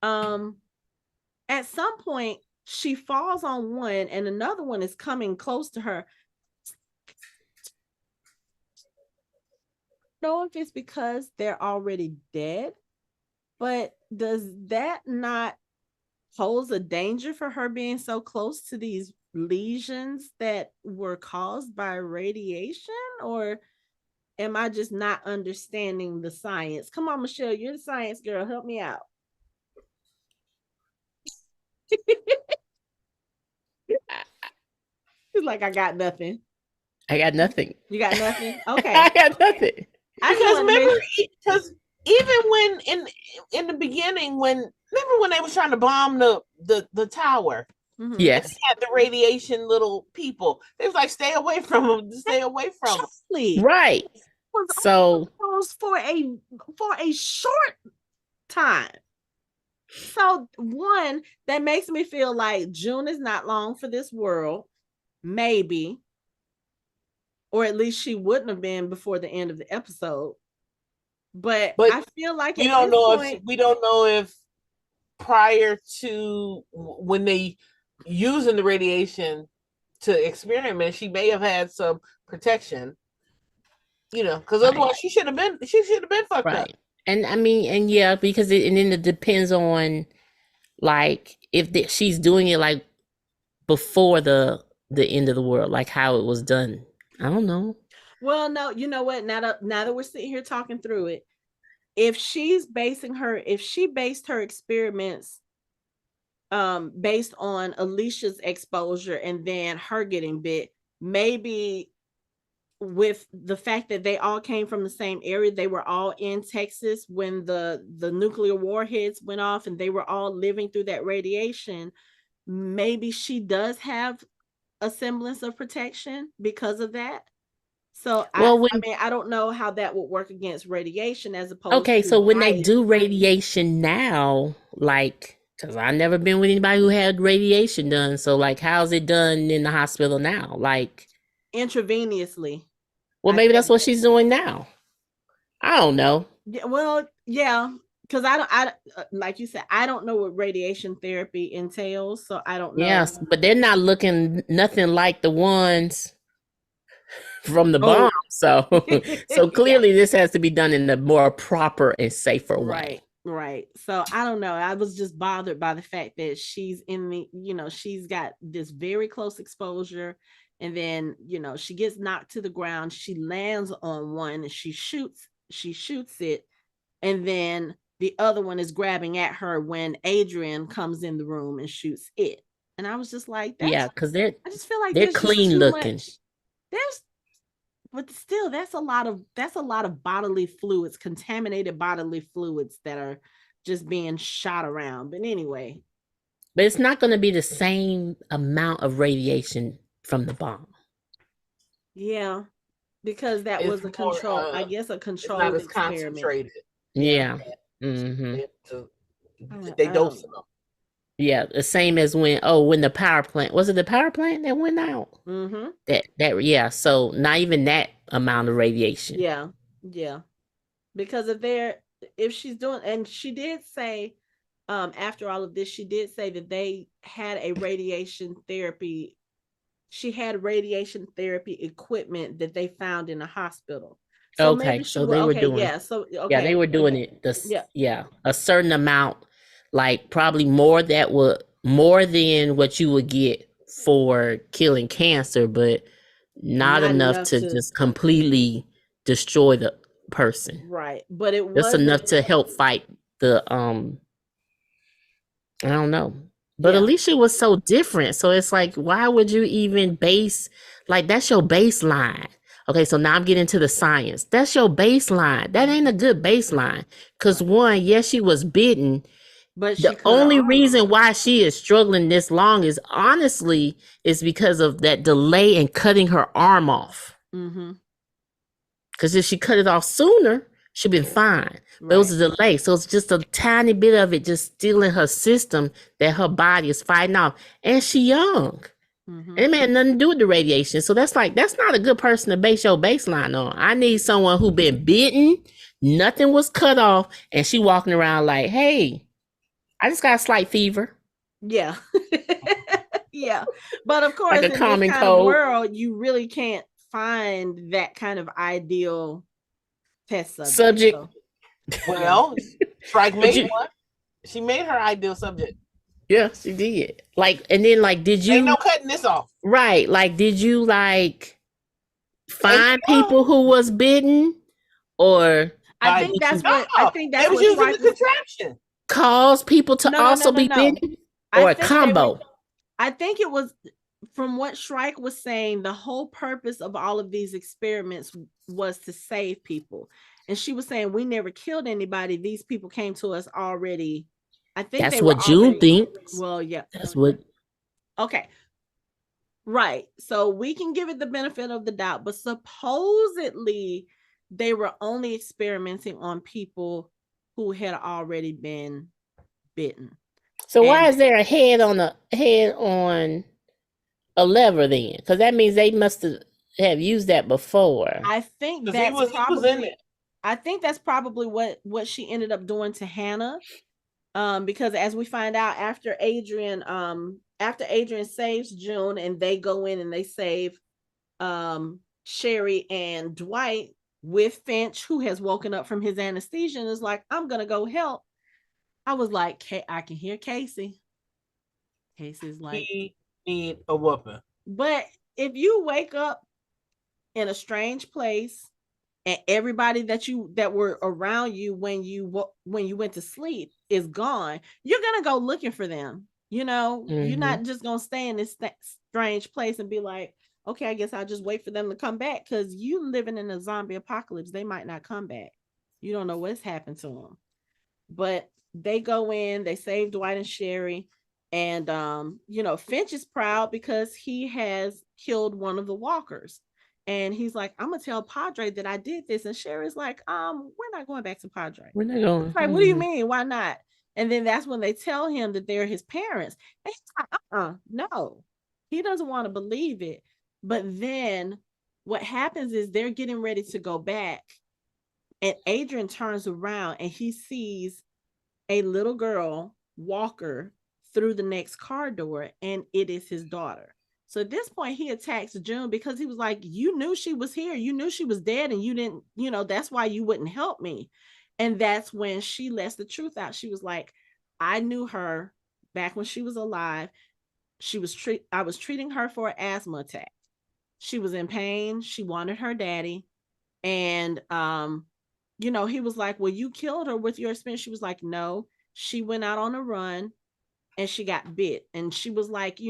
at some point she falls on one and another one is coming close to her. I don't know if it's because they're already dead, but does that not pose a danger for her being so close to these lesions that were caused by radiation? Or am I just not understanding the science? Come on, Michelle, you're the science girl. Help me out. She's like, I got nothing. I got nothing. You got nothing? Okay. I got nothing. Because remember, because even when in the beginning, remember when they was trying to bomb the tower? Mhm. Yes. They had the radiation little people. They was like, stay away from them. Stay away from them. Charlie Right. was So for a short time. So one, that makes me feel like June is not long for this world, maybe, or at least she wouldn't have been before the end of the episode. But I feel like we don't know if prior to when they using the radiation to experiment, she may have had some protection. Because otherwise she should have been fucked up. And I mean, and yeah, because then it depends on like if she's doing it like before the end of the world, like how it was done. I don't know. Well, no, you know what? Now that we're sitting here talking through it, if she based her experiments based on Alicia's exposure and then her getting bit, maybe with the fact that they all came from the same area, they were all in Texas when the nuclear warheads went off and they were all living through that radiation, maybe she does have a semblance of protection because of that. So I don't know how that would work against radiation as opposed to so when they do radiation now, like, because I've never been with anybody who had radiation done, so like how's it done in the hospital now? Like intravenously. Well, maybe that's what she's doing now. I don't know. Yeah, well, yeah, because I like you said, I don't know what radiation therapy entails, so I don't know. Yes, but they're not looking nothing like the ones from the bomb. So clearly this has to be done in a more proper and safer way. Right. So I don't know. I was just bothered by the fact that she's she's got this very close exposure. And then, she gets knocked to the ground. She lands on one and she shoots it. And then the other one is grabbing at her when Adrian comes in the room and shoots it. And I was just like, because I just feel like they're clean looking. But still, that's a lot of bodily fluids, contaminated bodily fluids that are just being shot around. But anyway. But it's not going to be the same amount of radiation from the bomb. Yeah, because that was a control. I guess a controlled experiment. Concentrated. Yeah. Mm-hmm. They dose them. Yeah, the same as when the power plant, was it the power plant that went out? Mm-hmm. That so not even that amount of radiation. Yeah. Because if she's doing, and she did say, after all of this, she did say that they had a radiation therapy. She had radiation therapy equipment that they found in a hospital. So okay, so they were doing they were doing it. A certain amount, like probably more than what you would get for killing cancer, but not enough to just completely destroy the person. Right, but it was just enough to help fight the I don't know. But Alicia was so different. So it's like, why would you even base, like, that's your baseline. Okay, so now I'm getting to the science. That's your baseline. That ain't a good baseline. Because one, yes, she was bitten. But the only reason why she is struggling this long is honestly is because of that delay in cutting her arm off. Mm-hmm. Because if she cut it off sooner, she'd been fine. But it was a delay. So it's just a tiny bit of it just still in her system that her body is fighting off. And she young. Mm-hmm. And it had nothing to do with the radiation. So that's not a good person to base your baseline on. I need someone who been bitten, nothing was cut off, and she walking around like, hey, I just got a slight fever. Yeah. Yeah. But of Like course, a in this common kind of cold. world, you really can't find that kind of ideal test subject. Subject. So, yeah. Well, Strike But made you, one. She made her ideal subject. yeah, she did. Like, and then like, did Ain't you, no cutting this off. right? Like, did you like find HBO. people who was bitten, or I Like, think did you that's what no, they was using the Shrike was. contraption. cause people to No, no, no, also no, be no. bitten, I or a think they were combo? I think it was, from what Shrike was saying, the whole purpose of all of these experiments was to save people. And she was saying, we never killed anybody. These people came to us already. I think That's they were what June already, thinks. well, yeah. That's what. Okay. Right. So we can give it the benefit of the doubt, but supposedly they were only experimenting on people who had already been bitten. So why And is there a head on a lever then? Because that means they must have used that before. I think Because that's he was in probably it. I think that's probably what she ended up doing to Hannah. Because as we find out after Adrian saves June and they go in and they save Sherry and Dwight with Finch, who has woken up from his anesthesia and is like, I'm gonna go help. I was like, I can hear Casey. Casey's like, He need a whooping. but if you wake up in a strange place and everybody that were around you when you went to sleep is gone, you're gonna go looking for them. You're Mm-hmm. not just gonna stay in this strange place and be like, okay, I guess I'll just wait for them to come back, because you living in a zombie apocalypse, they might not come back. You don't know what's happened to them. But they go in, they save Dwight and Sherry, and Finch is proud because he has killed one of the walkers. And he's like, I'm gonna tell Padre that I did this. And Sherry's like, we're not going back to Padre. Where they going? It's like, what do you mean? Why not? And then that's when they tell him that they're his parents. And he's like, no. He doesn't want to believe it. But then what happens is they're getting ready to go back. And Adrian turns around and he sees a little girl, Walker, through the next car door, and it is his daughter. So at this point, he attacks June because he was like, you knew she was here. You knew she was dead, and you didn't, that's why you wouldn't help me. And that's when she lets the truth out. She was like, I knew her back when she was alive. I was treating her for an asthma attack. She was in pain. She wanted her daddy. And he was like, well, you killed her with your experience. She was like, no, she went out on a run and she got bit. And she was like,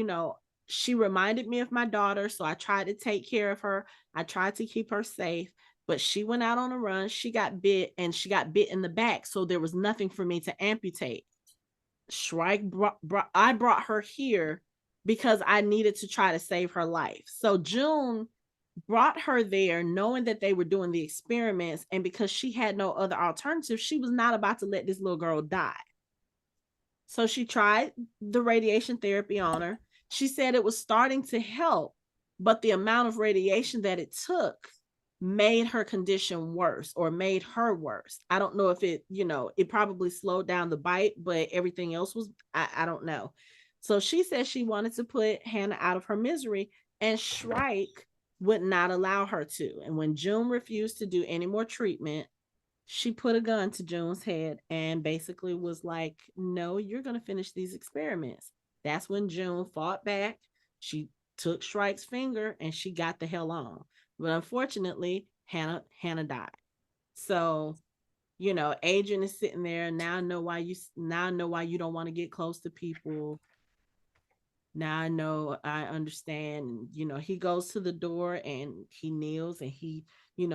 she reminded me of my daughter. So I tried to take care of her. I tried to keep her safe, but she went out on a run. She got bit, and she got bit in the back. So there was nothing for me to amputate. Shrike I brought her here because I needed to try to save her life. So June brought her there knowing that they were doing the experiments, and because she had no other alternative, she was not about to let this little girl die. So she tried the radiation therapy on her. She said it was starting to help, but the amount of radiation that it took made her condition worse, or made her worse. I don't know if it probably slowed down the bite, but everything else was, I don't know. So she said she wanted to put Hannah out of her misery, and Shrike would not allow her to. And when June refused to do any more treatment, she put a gun to June's head and basically was like, no, you're going to finish these experiments. That's when June fought back. She took Shrike's finger and she got the hell on. But unfortunately, Hannah died. So, Adrian is sitting there. Now I know why you don't want to get close to people. Now I understand. He goes to the door and he kneels and he,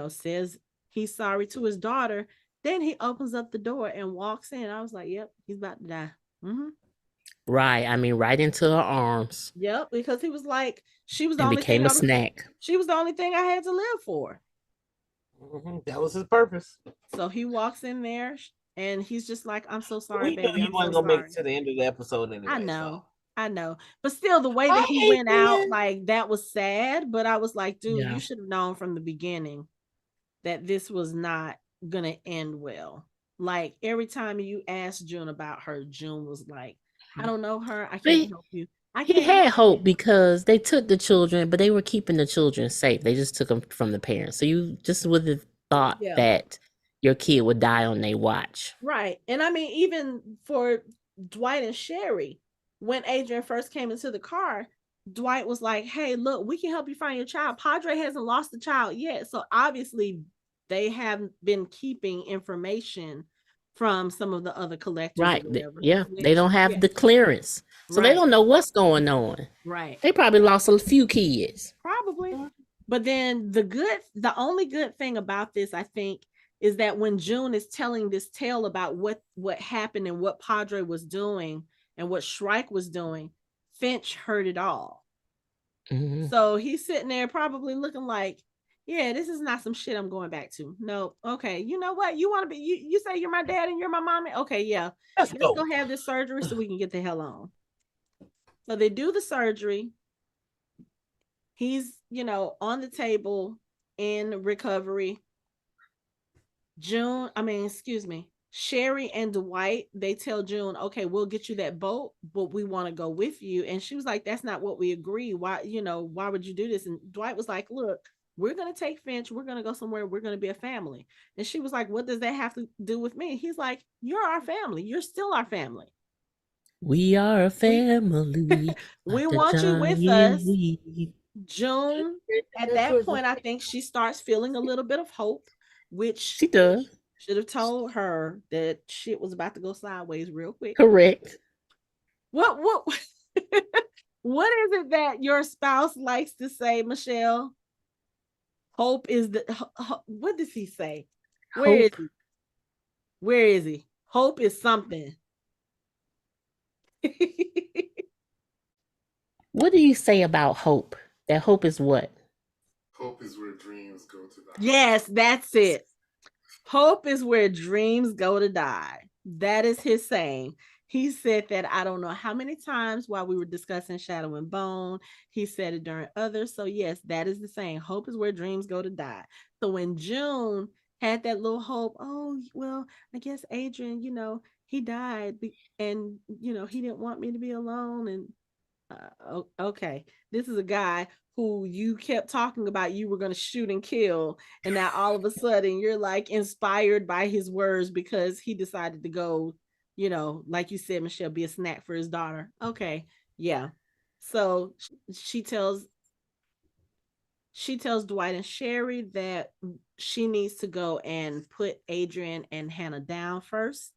says he's sorry to his daughter. Then he opens up the door and walks in. I was like, yep, he's about to die. Mm-hmm. Right. I mean, right into her arms. Yep, because he was like, she was the And only thing became a snack. she was the only thing I had to live for. Mm-hmm. That was his purpose. So he walks in there and he's just like, I'm so sorry, We knew baby. he I'm so wasn't gonna make sorry. it to the end of the episode anyway. I know. I know. But still, the way that Hi, he went out, Adrian. like, that was sad. But I was like, dude, Yeah. you should have known from the beginning that this was not going to end well. Like, every time you asked June about her, June was like, I don't know her. I But can't help you. I he can't had help you. hope because they took the children, but they were keeping the children safe. They just took them from the parents. So you just would have thought Yeah. that your kid would die on their watch. Right. And I mean, even for Dwight and Sherry, when Adrian first came into the car, Dwight was like, hey, look, we can help you find your child. Padre hasn't lost the child yet. So obviously, they have been keeping information from some of the other collectors or Right. whatever. Yeah. They Which, don't yeah, have the clearance. So they right, don't know what's going on. right. They probably lost a few kids. Probably. But then the only good thing about this, I think, is that when June is telling this tale about what happened and what Padre was doing and what Shrike was doing, Finch heard it all. Mm-hmm. So he's sitting there probably looking like, yeah, this is not some shit I'm going back to. No, okay. You know what? You want to be you say you're my dad and you're my mommy? Okay, yeah. Let's Let's go. go have this surgery so we can get the hell on. So they do the surgery. He's, on the table in recovery. Sherry and Dwight, they tell June, okay, we'll get you that boat, but we want to go with you. And she was like, that's not what we agree. Why would you do this? And Dwight was like, look, we're going to take Finch. We're going to go somewhere. We're going to be a family. And she was like, what does that have to do with me? He's like, you're our family. You're still our family. We are a family. We The want you with us. giant June, at that point, I think she starts feeling a little bit of hope, which She does. should have told her that shit was about to go sideways real quick. Correct. What what is it that your spouse likes to say, Michelle? Hope is what does he say? Where is Hope. he? Where is he? Hope is something. What do you say about hope? That hope is what? Hope is where dreams go to die. Yes, that's it. Hope is where dreams go to die. That is his saying. He said that I don't know how many times while we were discussing Shadow and Bone. He said it during others. So, yes, that is the saying. Hope is where dreams go to die. So, when June had that little hope, oh, well, I guess Adrian, he died and, he didn't want me to be alone. And okay, this is a guy who you kept talking about you were going to shoot and kill, and now all of a sudden you're like inspired by his words because he decided to go, like you said, Michelle, be a snack for his daughter. Okay, yeah. So she tells Dwight and Sherry that she needs to go and put Adrian and Hannah down first,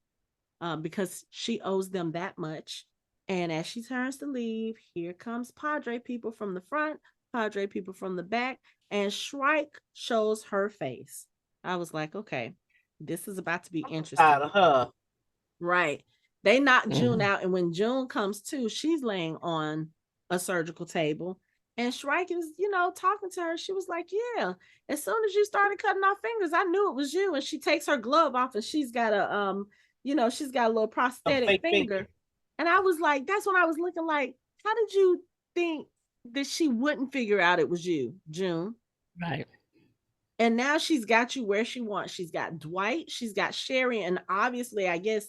because she owes them that much. And as she turns to leave, here comes Padre people from the front, Padre people from the back, and Shrike shows her face. I was like, okay, this is about to be interesting. Out of her. Right. They knock June out, and when June comes to, she's laying on a surgical table. And Shrike is, talking to her. She was like, yeah, as soon as you started cutting off fingers, I knew it was you. And she takes her glove off and she's got she's got a little prosthetic finger. And I was like, that's when I was looking like, how did you think that she wouldn't figure out it was you, June? Right. And now she's got you where she wants. She's got Dwight, she's got Sherry, and obviously, I guess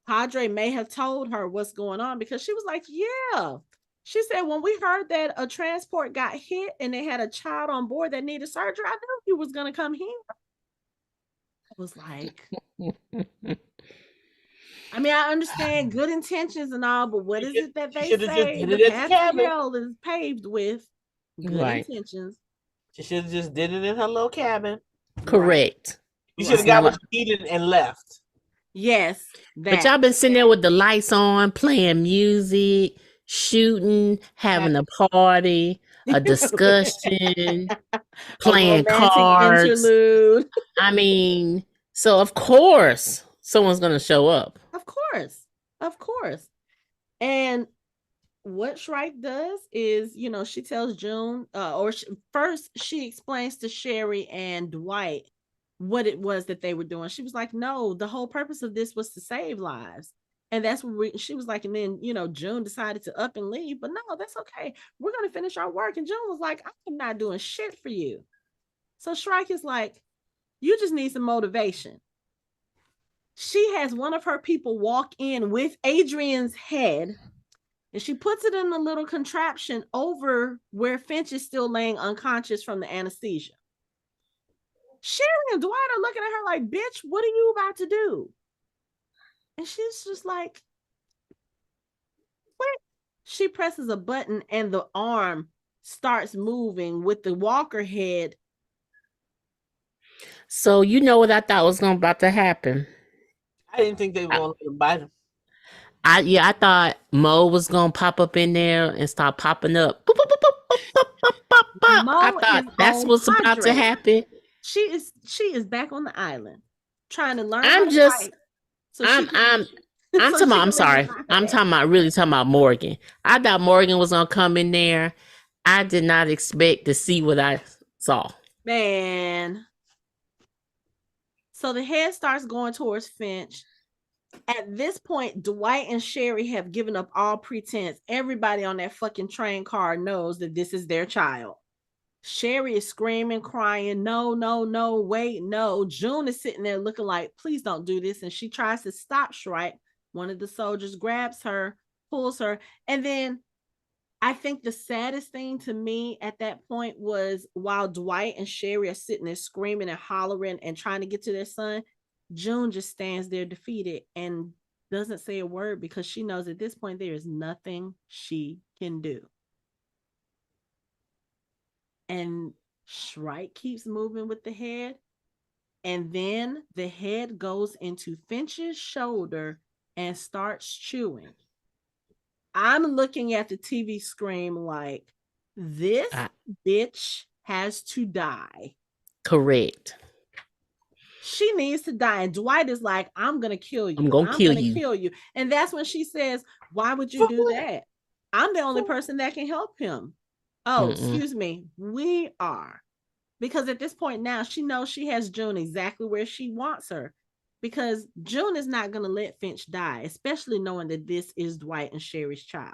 Padre may have told her what's going on because she was like, yeah. She said, when we heard that a transport got hit and they had a child on board that needed surgery, I knew he was going to come here. I was like, I mean, I understand good intentions and all, but what is it that they say? The path to hell is paved with good intentions. She should have just did it in her little cabin. Correct. You should have got what you needed and left. Yes. But y'all been sitting there with the lights on, playing music, shooting, having a party, a discussion, playing cards. Interlude. I mean, so of course someone's gonna show up. Of course. And what Shrike does is, she tells June, first she explains to Sherry and Dwight what it was that they were doing. She was like, no, the whole purpose of this was to save lives. And that's when she was like, and then, June decided to up and leave. But no, that's okay. We're going to finish our work. And June was like, I'm not doing shit for you. So Shrike is like, you just need some motivation. She has one of her people walk in with Adrian's head, and she puts it in a little contraption over where Finch is still laying unconscious from the anesthesia. Sherry and Dwight are looking at her like, bitch, what are you about to do? And she's just like, what? She presses a button and the arm starts moving with the walker head. So you know what I thought was about to happen? I didn't think they were going to bite him. I thought Mo was gonna pop up in there and start popping up. Boop, boop, boop, boop, boop, boop, boop, boop. I thought that's what's about to happen. She is back on the island trying to learn. I'm sorry. I'm talking about Morgan. I thought Morgan was gonna come in there. I did not expect to see what I saw. Man. So the head starts going towards Finch. At this point, Dwight and Sherry have given up all pretense. Everybody on that fucking train car knows that this is their child. Sherry is screaming, crying, no, no, no, wait, no. June is sitting there looking like, please don't do this. And she tries to stop Shrike. One of the soldiers grabs her, pulls her. And then I think the saddest thing to me at that point was while Dwight and Sherry are sitting there screaming and hollering and trying to get to their son, June just stands there defeated and doesn't say a word because she knows at this point there is nothing she can do. And Shrike keeps moving with the head. And then the head goes into Finch's shoulder and starts chewing. I'm looking at the TV screen like, this bitch has to die. Correct. She needs to die. And Dwight is like, I'm going to kill you. I'm going to kill you. And that's when she says, why would you do that? I'm the only person that can help him. Oh, excuse me. We are. Because at this point now, she knows she has June exactly where she wants her. Because June is not going to let Finch die, especially knowing that this is Dwight and Sherry's child.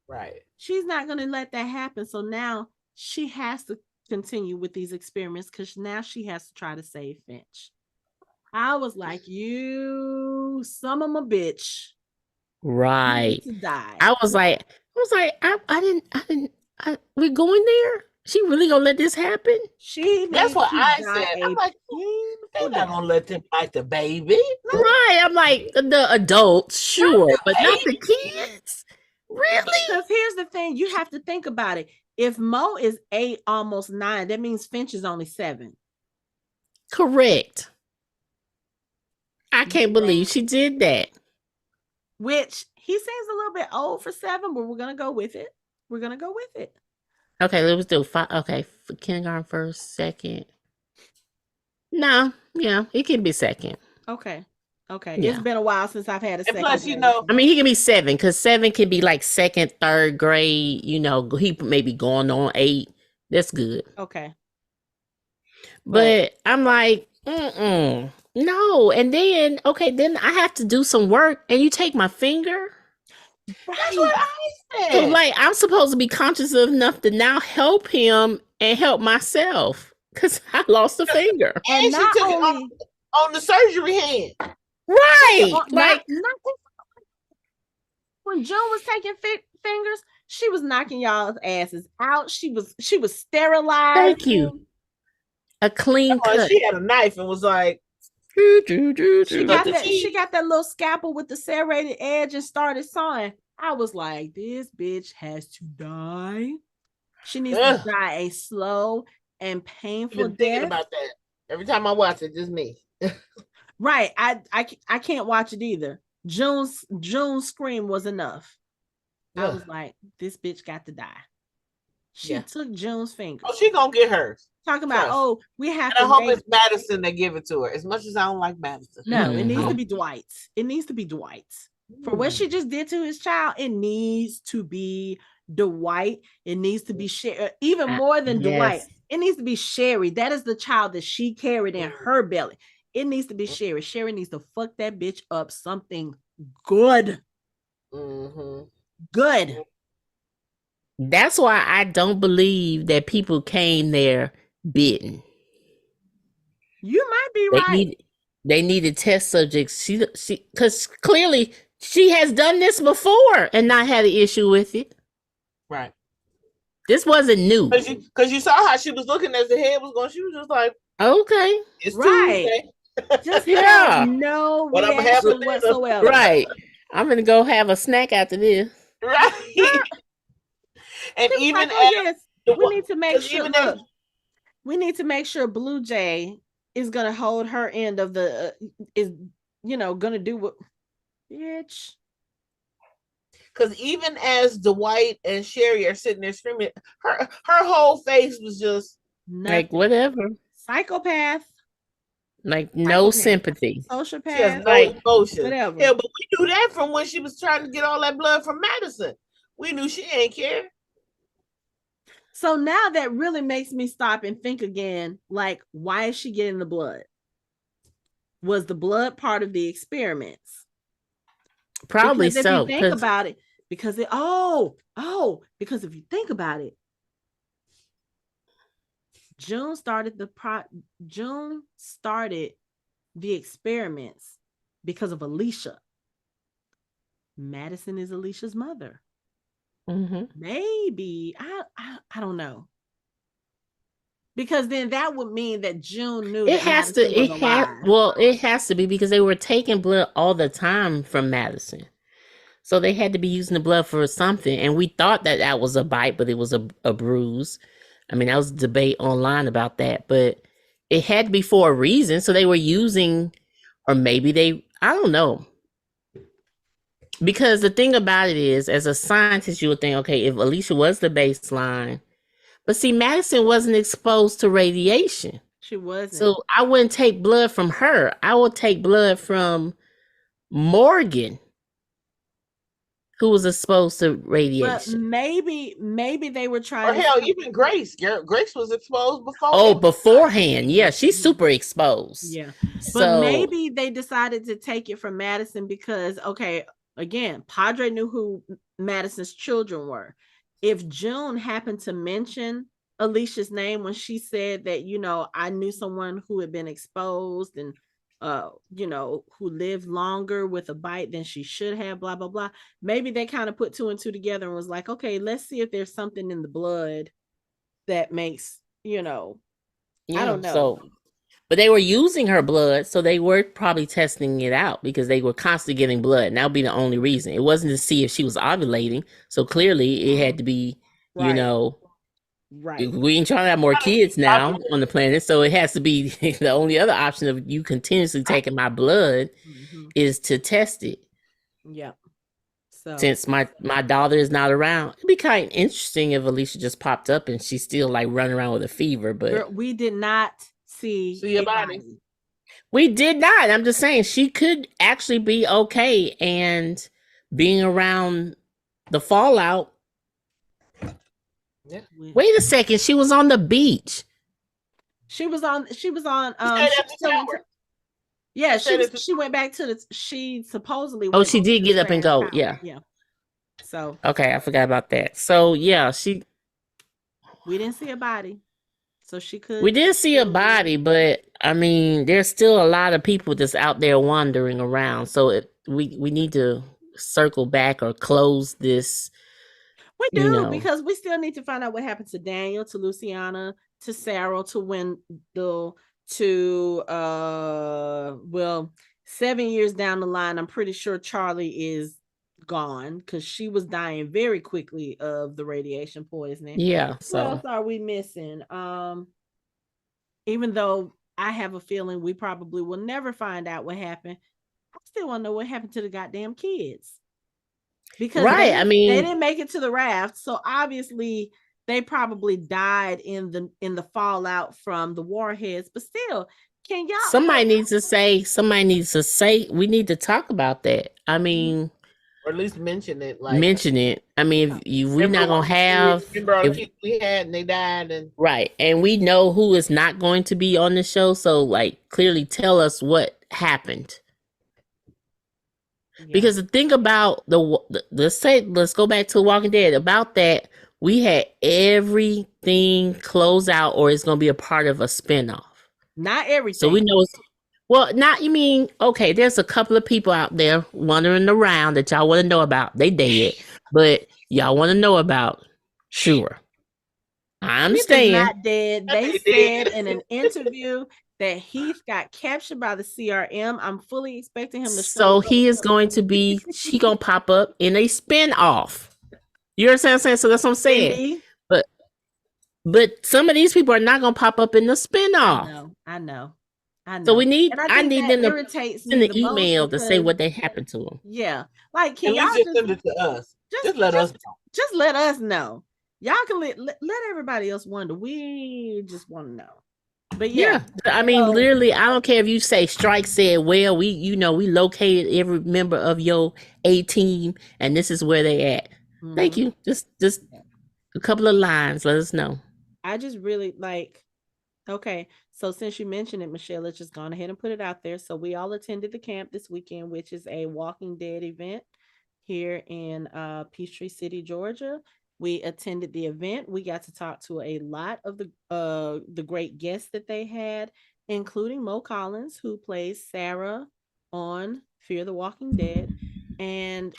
Right. She's not going to let that happen. So now she has to continue with these experiments because now she has to try to save Finch. I was like, you son of a bitch. Right. To die. I was like, we're going there? She really gonna let this happen? That's what I said. I'm like, they're not gonna let them bite the baby. No. Right. I'm like, the adults, sure, but not the kids. Really? Because here's the thing, you have to think about it. If Mo is 8, almost 9, that means Finch is only 7. Correct. I can't believe she did that. Which he seems a little bit old for 7, but we're gonna go with it. Okay, let's do 5. Okay, for kindergarten first, second. No, yeah, it can be second. Okay. Yeah. It's been a while since I've had a second. Plus, I mean, he can be 7 because 7 can be like 2nd, 3rd grade. He may be going on 8. That's good. Okay. But I'm like, no. And then, then I have to do some work and you take my finger. Right. That's what I said. So, like, I'm supposed to be conscious enough to now help him and help myself because I lost a finger. And she took it on the surgery hand. Right. Like, when June was taking fingers, she was knocking y'all's asses out. She was sterilized. Thank you. A clean cut. She had a knife and was like, she got that little scalpel with the serrated edge and started sawing. I was like, this bitch has to die. She needs to die a slow and painful death. Thinking about that every time I watch it, just me. Right. I can't watch it either. June's scream was enough. I was like, this bitch got to die. She took June's finger. Oh, she gonna get hers. Talking about, we have to. I hope it's Madison that give it to her. As much as I don't like Madison. No, it needs to be Dwight's. It needs to be Dwight's. For what she just did to his child, it needs to be Dwight. It needs to be Sherry. Even more than Dwight, it needs to be Sherry. That is the child that she carried in her belly. It needs to be Sherry. Sherry needs to fuck that bitch up something Good. Mm-hmm. Good. That's why I don't believe that people came there bitten. You might be They right. need they needed test subjects. She because clearly she has done this before and not had an issue with it. Right. This wasn't new. Because you saw how she was looking as the head was going. She was just like, Okay. it's Right. Tuesday. Just Yeah. had no But I'm gonna have reaction a whatsoever. Right. I'm gonna go have a snack after this. Right. And She was even like, oh as yes, the we need to make 'cause sure. even as Look, we need to make sure Blue Jay is gonna hold her end of the is gonna do what, bitch. because even as Dwight and Sherry are sitting there screaming, her whole face was just Like Nothing. whatever. Psychopath, Like no Psychopath. sympathy. she has sociopath, no Like emotion. whatever. Yeah, but we knew that from when she was trying to get all that blood from Madison. We knew she ain't care. So now that really makes me stop and think again, like, why is she getting the blood? Was the blood part of the experiments? probably Because if you so. think about it, because if you think about it, June started the experiments because of Alicia. Madison is Alicia's mother. Maybe I don't know, because then that would mean that June knew It that has to. Madison was alive. It has to be because they were taking blood all the time from Madison, so they had to be using the blood for something. And we thought that that was a bite, but it was a bruise. I mean, that was a debate online about that, but it had to be for a reason. So they were using, or maybe they. I don't know. Because the thing about it is, as a scientist, you would think, okay, if Alicia was the baseline, but see, Madison wasn't exposed to radiation. She wasn't. So I wouldn't take blood from her. I would take blood from Morgan, who was exposed to But radiation. maybe they were Or trying to hell, even Grace. Grace was exposed before. Oh, beforehand. Yeah, she's super exposed. Yeah. But So maybe they decided to take it from Madison because, okay, again, Padre knew who Madison's children were. If June happened to mention Alicia's name when she said that, I knew someone who had been exposed and who lived longer with a bite than she should have, blah blah blah. Maybe they kind of put two and two together and was like, okay, let's see if there's something in the blood that makes, I don't know. So, but they were using her blood, so they were probably testing it out because they were constantly getting blood. And that would be the only reason. It wasn't to see if she was ovulating. So clearly it had to be, Right. We ain't trying to have more kids now on the planet. So it has to be the only other option of you continuously taking my blood is to test it. Yeah. So since my daughter is not around, it'd be kind of interesting if Alicia just popped up and she's still like running around with a fever. But girl, we did not see a body. We did not. I'm just saying she could actually be okay and being around the fallout. Yeah. Wait a second. She was on the beach. She was on. Yeah, she went back to she supposedly. Oh, she did get up and go. Yeah. Yeah. So okay, I forgot about that. So yeah, we didn't see a body, so she could. We didn't see a body, but I mean, there's still a lot of people that's out there wandering around. So we need to circle back or close this. We do because we still need to find out what happened to Daniel, to Luciana, to Sarah, to Wendell, to 7 years down the line, I'm pretty sure Charlie is gone because she was dying very quickly of the radiation poisoning. Yeah. So what else are we missing? Even though I have a feeling we probably will never find out what happened, I still want to know what happened to the goddamn kids. Because they didn't make it to the raft, so obviously they probably died in the fallout from the warheads. But still, can y'all? Somebody needs to say. We need to talk about that. I mean, or at least mention it. Mention it. I mean, if we're not gonna have. Remember all the kids we had and they died and. Right, and we know who is not going to be on the show. So, like, clearly tell us what happened. Yeah. Because the thing about let's go back to Walking Dead. About that, we had everything close out, or it's going to be a part of a spinoff. Not So we everything. know well, not you mean okay. There's a couple of people out there wandering around that y'all want to know about. They dead, but y'all want to know about. Sure, I Heath is understand. not dead. They They said did. in an interview that Heath got captured by the CRM. I'm fully expecting him to show So up. he is going to be. He gonna pop up in a spinoff. You understand what I'm saying? So that's what I'm saying. Maybe. But some of these people are not gonna pop up in the I spinoff. know. I know. I So know. And I I think need that them to irritates send me an the most email to say because what they happened to them. yeah. Like can At y'all least just send it to us. Just let us know. just let us know. Y'all can let everybody else wonder. We just want to know. But yeah. I mean, So literally, I don't care if you say Strike said, well, we located every member of your A team, and this is where they at. Thank you. Just a couple of lines. Let us know. I just really like. Okay, so since you mentioned it, Michelle, let's just go on ahead and put it out there. So we all attended the camp this weekend, which is a Walking Dead event here in Peachtree City, Georgia. We attended the event. We got to talk to a lot of the great guests that they had, including Mo Collins, who plays Sarah on Fear the Walking Dead. And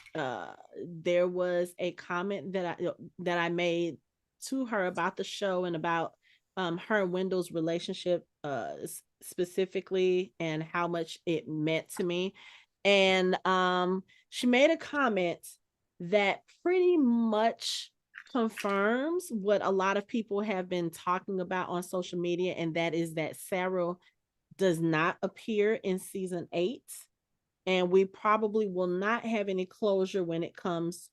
there was a comment that I made to her about the show and about her and Wendell's relationship specifically and how much it meant to me. And she made a comment that pretty much confirms what a lot of people have been talking about on social media, and that is that Sarah does not appear in season 8, and we probably will not have any closure when it comes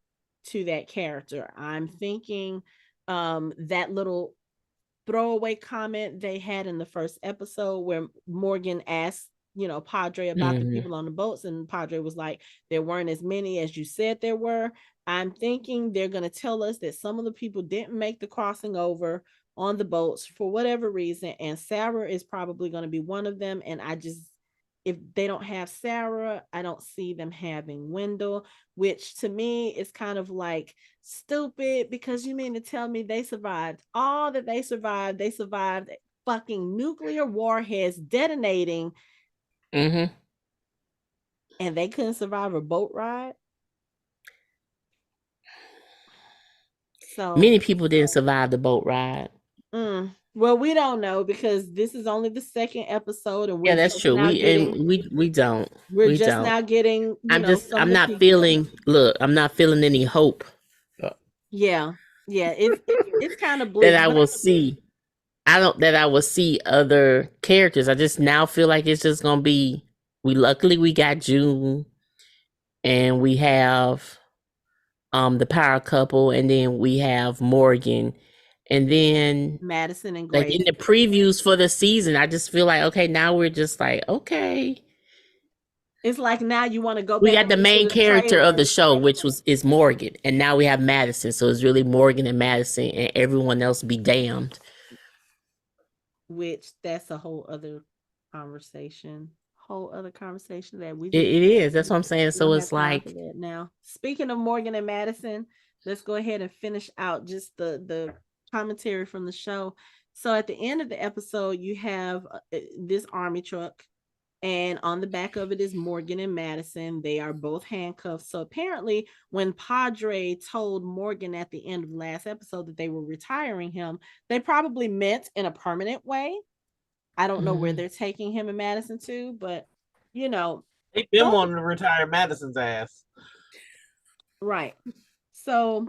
to that character. I'm thinking that little throwaway comment they had in the first episode where Morgan asked, Padre about the people on the boats, and Padre was like, there weren't as many as you said there were. I'm thinking they're going to tell us that some of the people didn't make the crossing over on the boats for whatever reason, and Sarah is probably going to be one of them. And if they don't have Sarah, I don't see them having Wendell, which to me is kind of like stupid, because you mean to tell me they survived all that they survived? They survived fucking nuclear warheads detonating, and they couldn't survive a boat ride? So many people didn't survive the boat ride. Well, we don't know because this is only the second episode, and Yeah, that's true. We don't. We're We just don't. now getting, some I'm of the not people. feeling. Look, I'm not feeling any hope. Yeah, it's kind of bleak that I will see. That I will see other characters. I just now feel like it's just gonna be. Luckily we got June, and we have the power couple, and then we have Morgan, and then Madison and like Grace. in the previews for the season, I just feel like okay, now we're just like okay. It's like now you want to go back. We got the main character of the trailer. show, which is Morgan, and now we have Madison. So it's really Morgan and Madison, and everyone else be damned. Which that's a whole other conversation. That we. It is. That's what I'm saying. So it's like now. Speaking of Morgan and Madison, let's go ahead and finish out just the commentary from the show. So at the end of the episode, you have this army truck, and on the back of it is Morgan and Madison. They are both handcuffed. So apparently, when Padre told Morgan at the end of the last episode that they were retiring him, they probably meant in a permanent way. I don't know where they're taking him and Madison to, but they've been wanting to retire Madison's ass. Right. So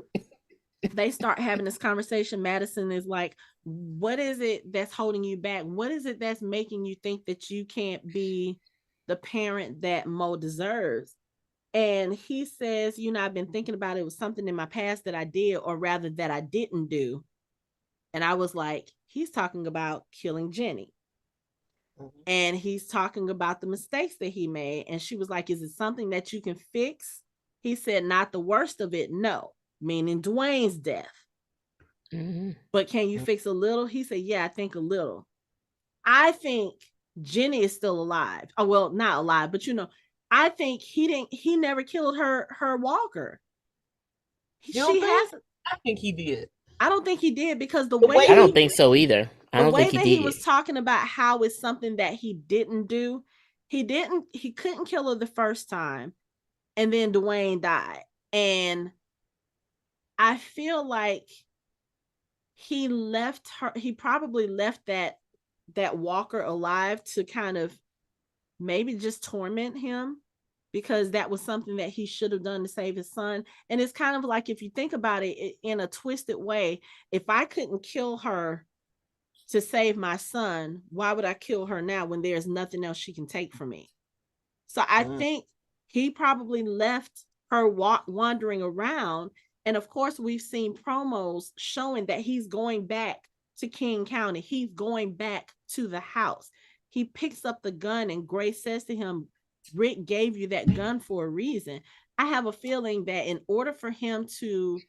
they start having this conversation. Madison is like, what is it that's holding you back? What is it that's making you think that you can't be the parent that Mo deserves? And he says, I've been thinking about it. It was something in my past that I did, or rather that I didn't do. And I was like, he's talking about killing Jenny. And he's talking about the mistakes that he made. And she was like, is it something that you can fix? He said, not the worst of it, no. Meaning Dwayne's death. But can you fix a little? He said, yeah, I think a little. I think Jenny is still alive. Oh, well, not alive, but I think he never killed her walker. You don't She think? has. I think he did. I don't think he did, because the The way way I don't he think so either. I the don't think way he that he did. was talking about how it's something that he didn't do, he couldn't kill her the first time, and then Dwayne died. And I feel like he probably left that walker alive to kind of maybe just torment him, because that was something that he should have done to save his son. And it's kind of like, if you think about it in a twisted way, if I couldn't kill her to save my son, why would I kill her now when there's nothing else she can take from me? So I think he probably left her wandering around. And of course, we've seen promos showing that he's going back to King County. He's going back to the house. He picks up the gun, and Grace says to him, Rick gave you that gun for a reason. I have a feeling that in order for him to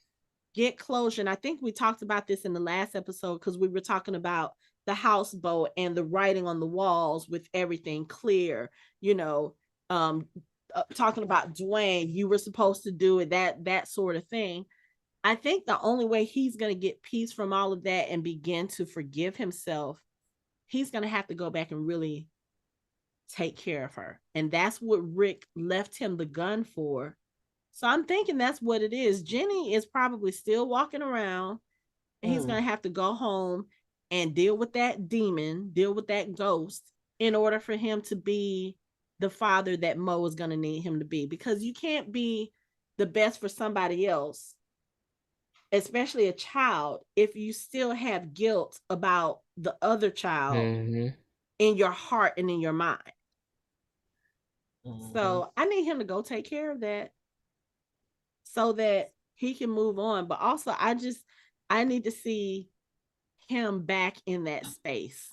get closure, and I think we talked about this in the last episode, because we were talking about the houseboat and the writing on the walls with everything clear, you know, talking about Dwayne, you were supposed to do it, that sort of thing. I think the only way he's going to get peace from all of that and begin to forgive himself, he's going to have to go back and really take care of her. And that's what Rick left him the gun for. So I'm thinking that's what it is. Jenny is probably still walking around, and he's going to have to go home and deal with that demon, deal with that ghost, in order for him to be the father that Mo is going to need him to be. Because you can't be the best for somebody else, especially a child, if you still have guilt about the other child in your heart and in your mind. So I need him to go take care of that, so that he can move on. But also, I need to see him back in that space.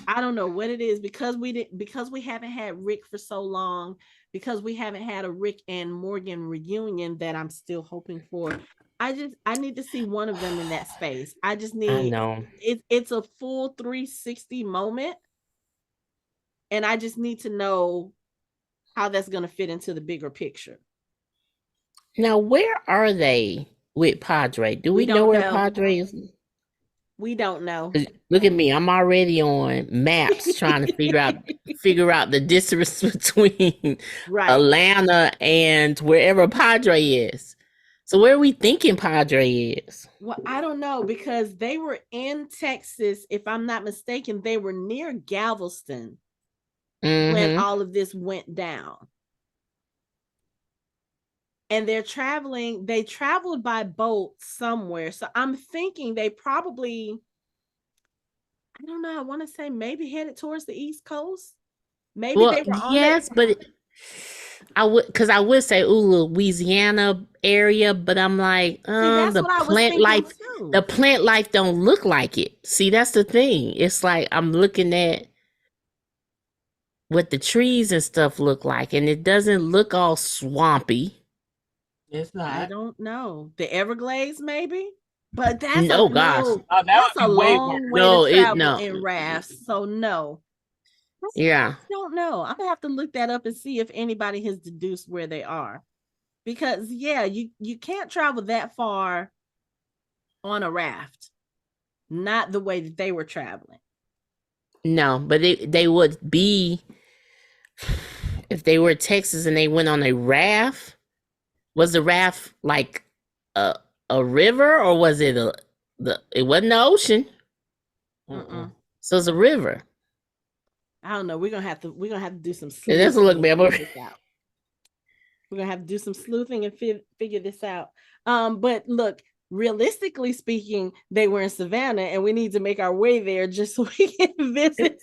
I don't know what it is, because we haven't had Rick for so long, because we haven't had a Rick and Morgan reunion that I'm still hoping for. I need to see one of them in that space. I just need, I know. It's a full 360 moment, and I just need to know how that's going to fit into the bigger picture. Now, where are they with Padre? Do we know where Padre is? We don't know. Look at me. I'm already on maps trying to figure out the distance between Atlanta and wherever Padre is. So where are we thinking Padre is? Well, I don't know, because they were in Texas, if I'm not mistaken. They were near Galveston when all of this went down. And they traveled by boat somewhere. So I'm thinking they probably, I don't know, I want to say maybe headed towards the East Coast. Maybe they were on but I would say Louisiana area, but I'm like, the plant life don't look like it. See, that's the thing. It's like I'm looking at what the trees and stuff look like, and it doesn't look all swampy. It's not. I don't know. The Everglades, maybe, but that's that's a long way to travel in rafts. So no. Yeah. I don't know. I'm gonna have to look that up and see if anybody has deduced where they are. Because you can't travel that far on a raft. Not the way that they were traveling. No, but they would be, if they were Texas and they went on a raft. Was the raft like a river, or was it it wasn't the ocean? So it's a river. I don't know. We're gonna have to do some sleuthing. It doesn't look bad. We're gonna have to do some sleuthing and figure this out. But look, realistically speaking, they were in Savannah, and we need to make our way there just so we can visit.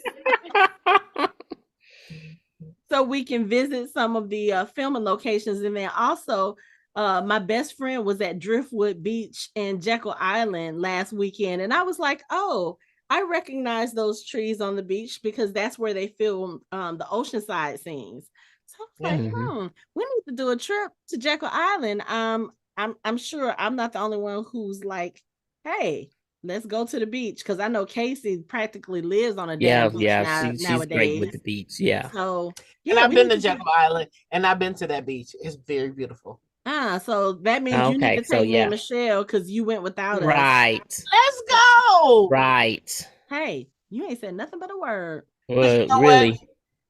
So we can visit some of the filming locations. And then also, my best friend was at Driftwood Beach and Jekyll Island last weekend. And I was like, oh, I recognize those trees on the beach, because that's where they filmed the oceanside scenes. So I was like, we need to do a trip to Jekyll Island. I'm sure I'm not the only one who's like, hey, let's go to the beach, because I know Casey practically lives on a Yeah, damn beach yeah. now She's great with nowadays. the beach. Yeah. So And yeah, I've we been need to to do. Jekyll Island, and I've been to that beach. It's very beautiful. So that means you need Okay. to So take me and yeah. Michelle, because you went without us. Right. Let's go. Right. Hey, you ain't said nothing but a word. Because you know Really. what?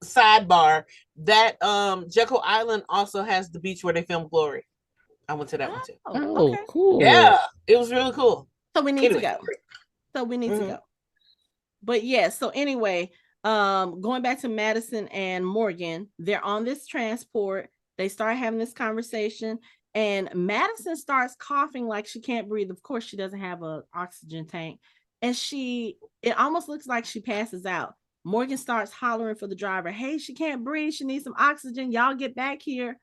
Sidebar, that Jekyll Island also has the beach where they filmed Glory. I went to that one too. Oh, Okay. cool. Yeah, it was really cool. So we need to Anyway. go. So we need to Mhm. go. But yeah, so anyway, going back to Madison and Morgan, they're on this transport. They start having this conversation, and Madison starts coughing like she can't breathe. Of course, she doesn't have an oxygen tank, and it almost looks like she passes out. Morgan starts hollering for the driver, "Hey, she can't breathe. She needs some oxygen. Y'all get back here."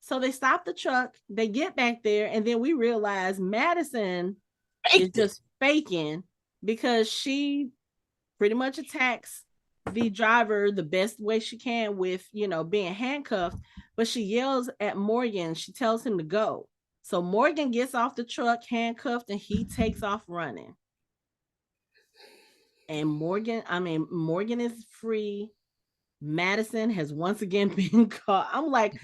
So they stop the truck, they get back there, and then we realize Madison is Faked it. just faking, because she pretty much attacks the driver the best way she can with, being handcuffed, but she yells at Morgan. She tells him to go. So Morgan gets off the truck handcuffed, and he takes off running. And Morgan is free. Madison has once again been caught. I'm like,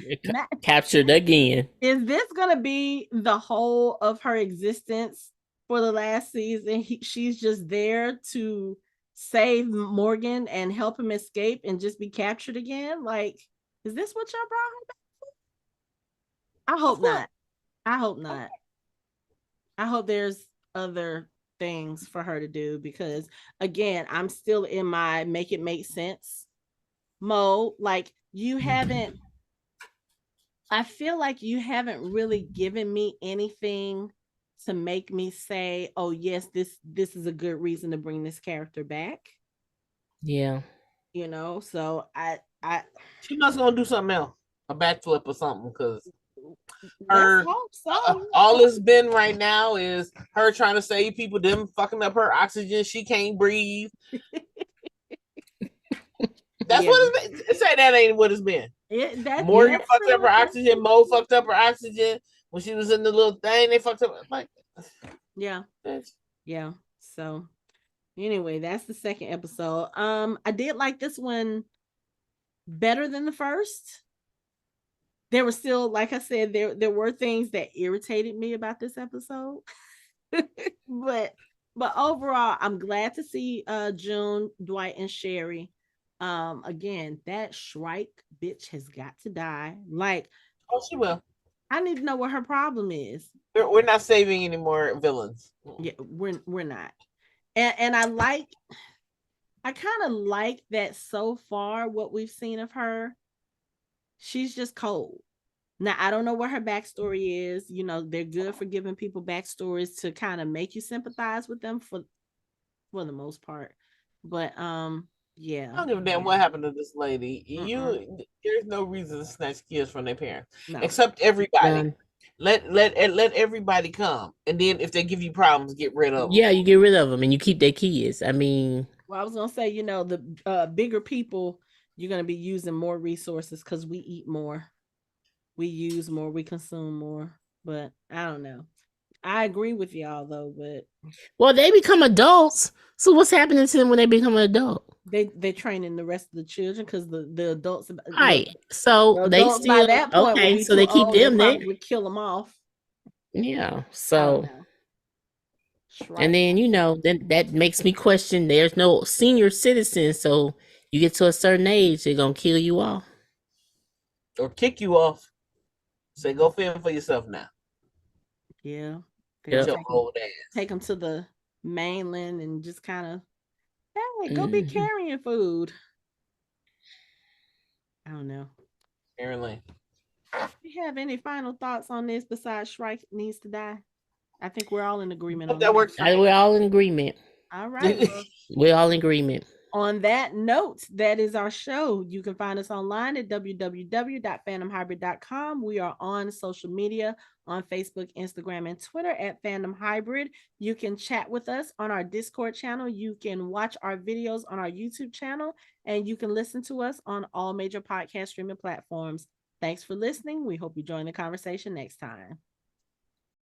Captured again. is this gonna be the whole of her existence for the last season? She's just there to save Morgan and help him escape and just be captured again? Like, is this what y'all brought her back? I hope not. I hope not. I hope there's other things for her to do, because again, I'm still in my make it make sense mode. Like, I feel like you haven't really given me anything to make me say, "Oh yes, this is a good reason to bring this character back." Yeah. So I She must gonna do something else, a backflip or something, because let's hope so. all it's been right now is her trying to save people, them fucking up her oxygen. She can't breathe. That's Yeah. what it's been. Say that ain't what it's been. Morgan That's fucked up her true. oxygen. Mo fucked up her oxygen when she was in the little thing. They fucked up. Like, Yeah. Yeah. So anyway, that's the second episode. I did like this one better than the first. There were still, like I said, there were things that irritated me about this episode. but overall, I'm glad to see June, Dwight, and Sherry. Again, that Shrike bitch has got to die. Like, oh, she will. I need to know what her problem is. We're not saving any more villains. Yeah, we're not. And I kind of like that so far. What we've seen of her, she's just cold. Now, I don't know what her backstory is. They're good for giving people backstories to kind of make you sympathize with them for the most part. But yeah. I don't give a damn what happened to this lady. There's no reason to snatch kids from their parents, except everybody. Let everybody come, and then if they give you problems, get rid of them. Yeah, you get rid of them and you keep their kids. I mean, well, I was gonna say, the bigger people, you're gonna be using more resources because we eat more, we use more, we consume more. But I don't know. I agree with y'all though, but well, they become adults. So what's happening to them when they become an adult? They're training the rest of the children, because the adults, Right. So the they adults by still that point will okay. be So too they keep old. They them there. probably would kill them off. Yeah. I So don't know. and then then that makes me question. There's no senior citizens, so you get to a certain age, they're gonna kill you off or kick you off. Say, go fend for yourself now. Yeah. Your old ass. Take them to the mainland and just kind of, hey, go be carrying food. I don't know. Apparently. Do you have any final thoughts on this besides Shrike needs to die? I think we're all in agreement on that. Works. We're all in agreement. All right. We're all in agreement. On that note, that is our show. You can find us online at www.fandomhybrid.com. We are on social media on Facebook, Instagram, and Twitter at Fandom Hybrid. You can chat with us on our Discord channel. You can watch our videos on our YouTube channel, and you can listen to us on all major podcast streaming platforms. Thanks for listening. We hope you join the conversation next time.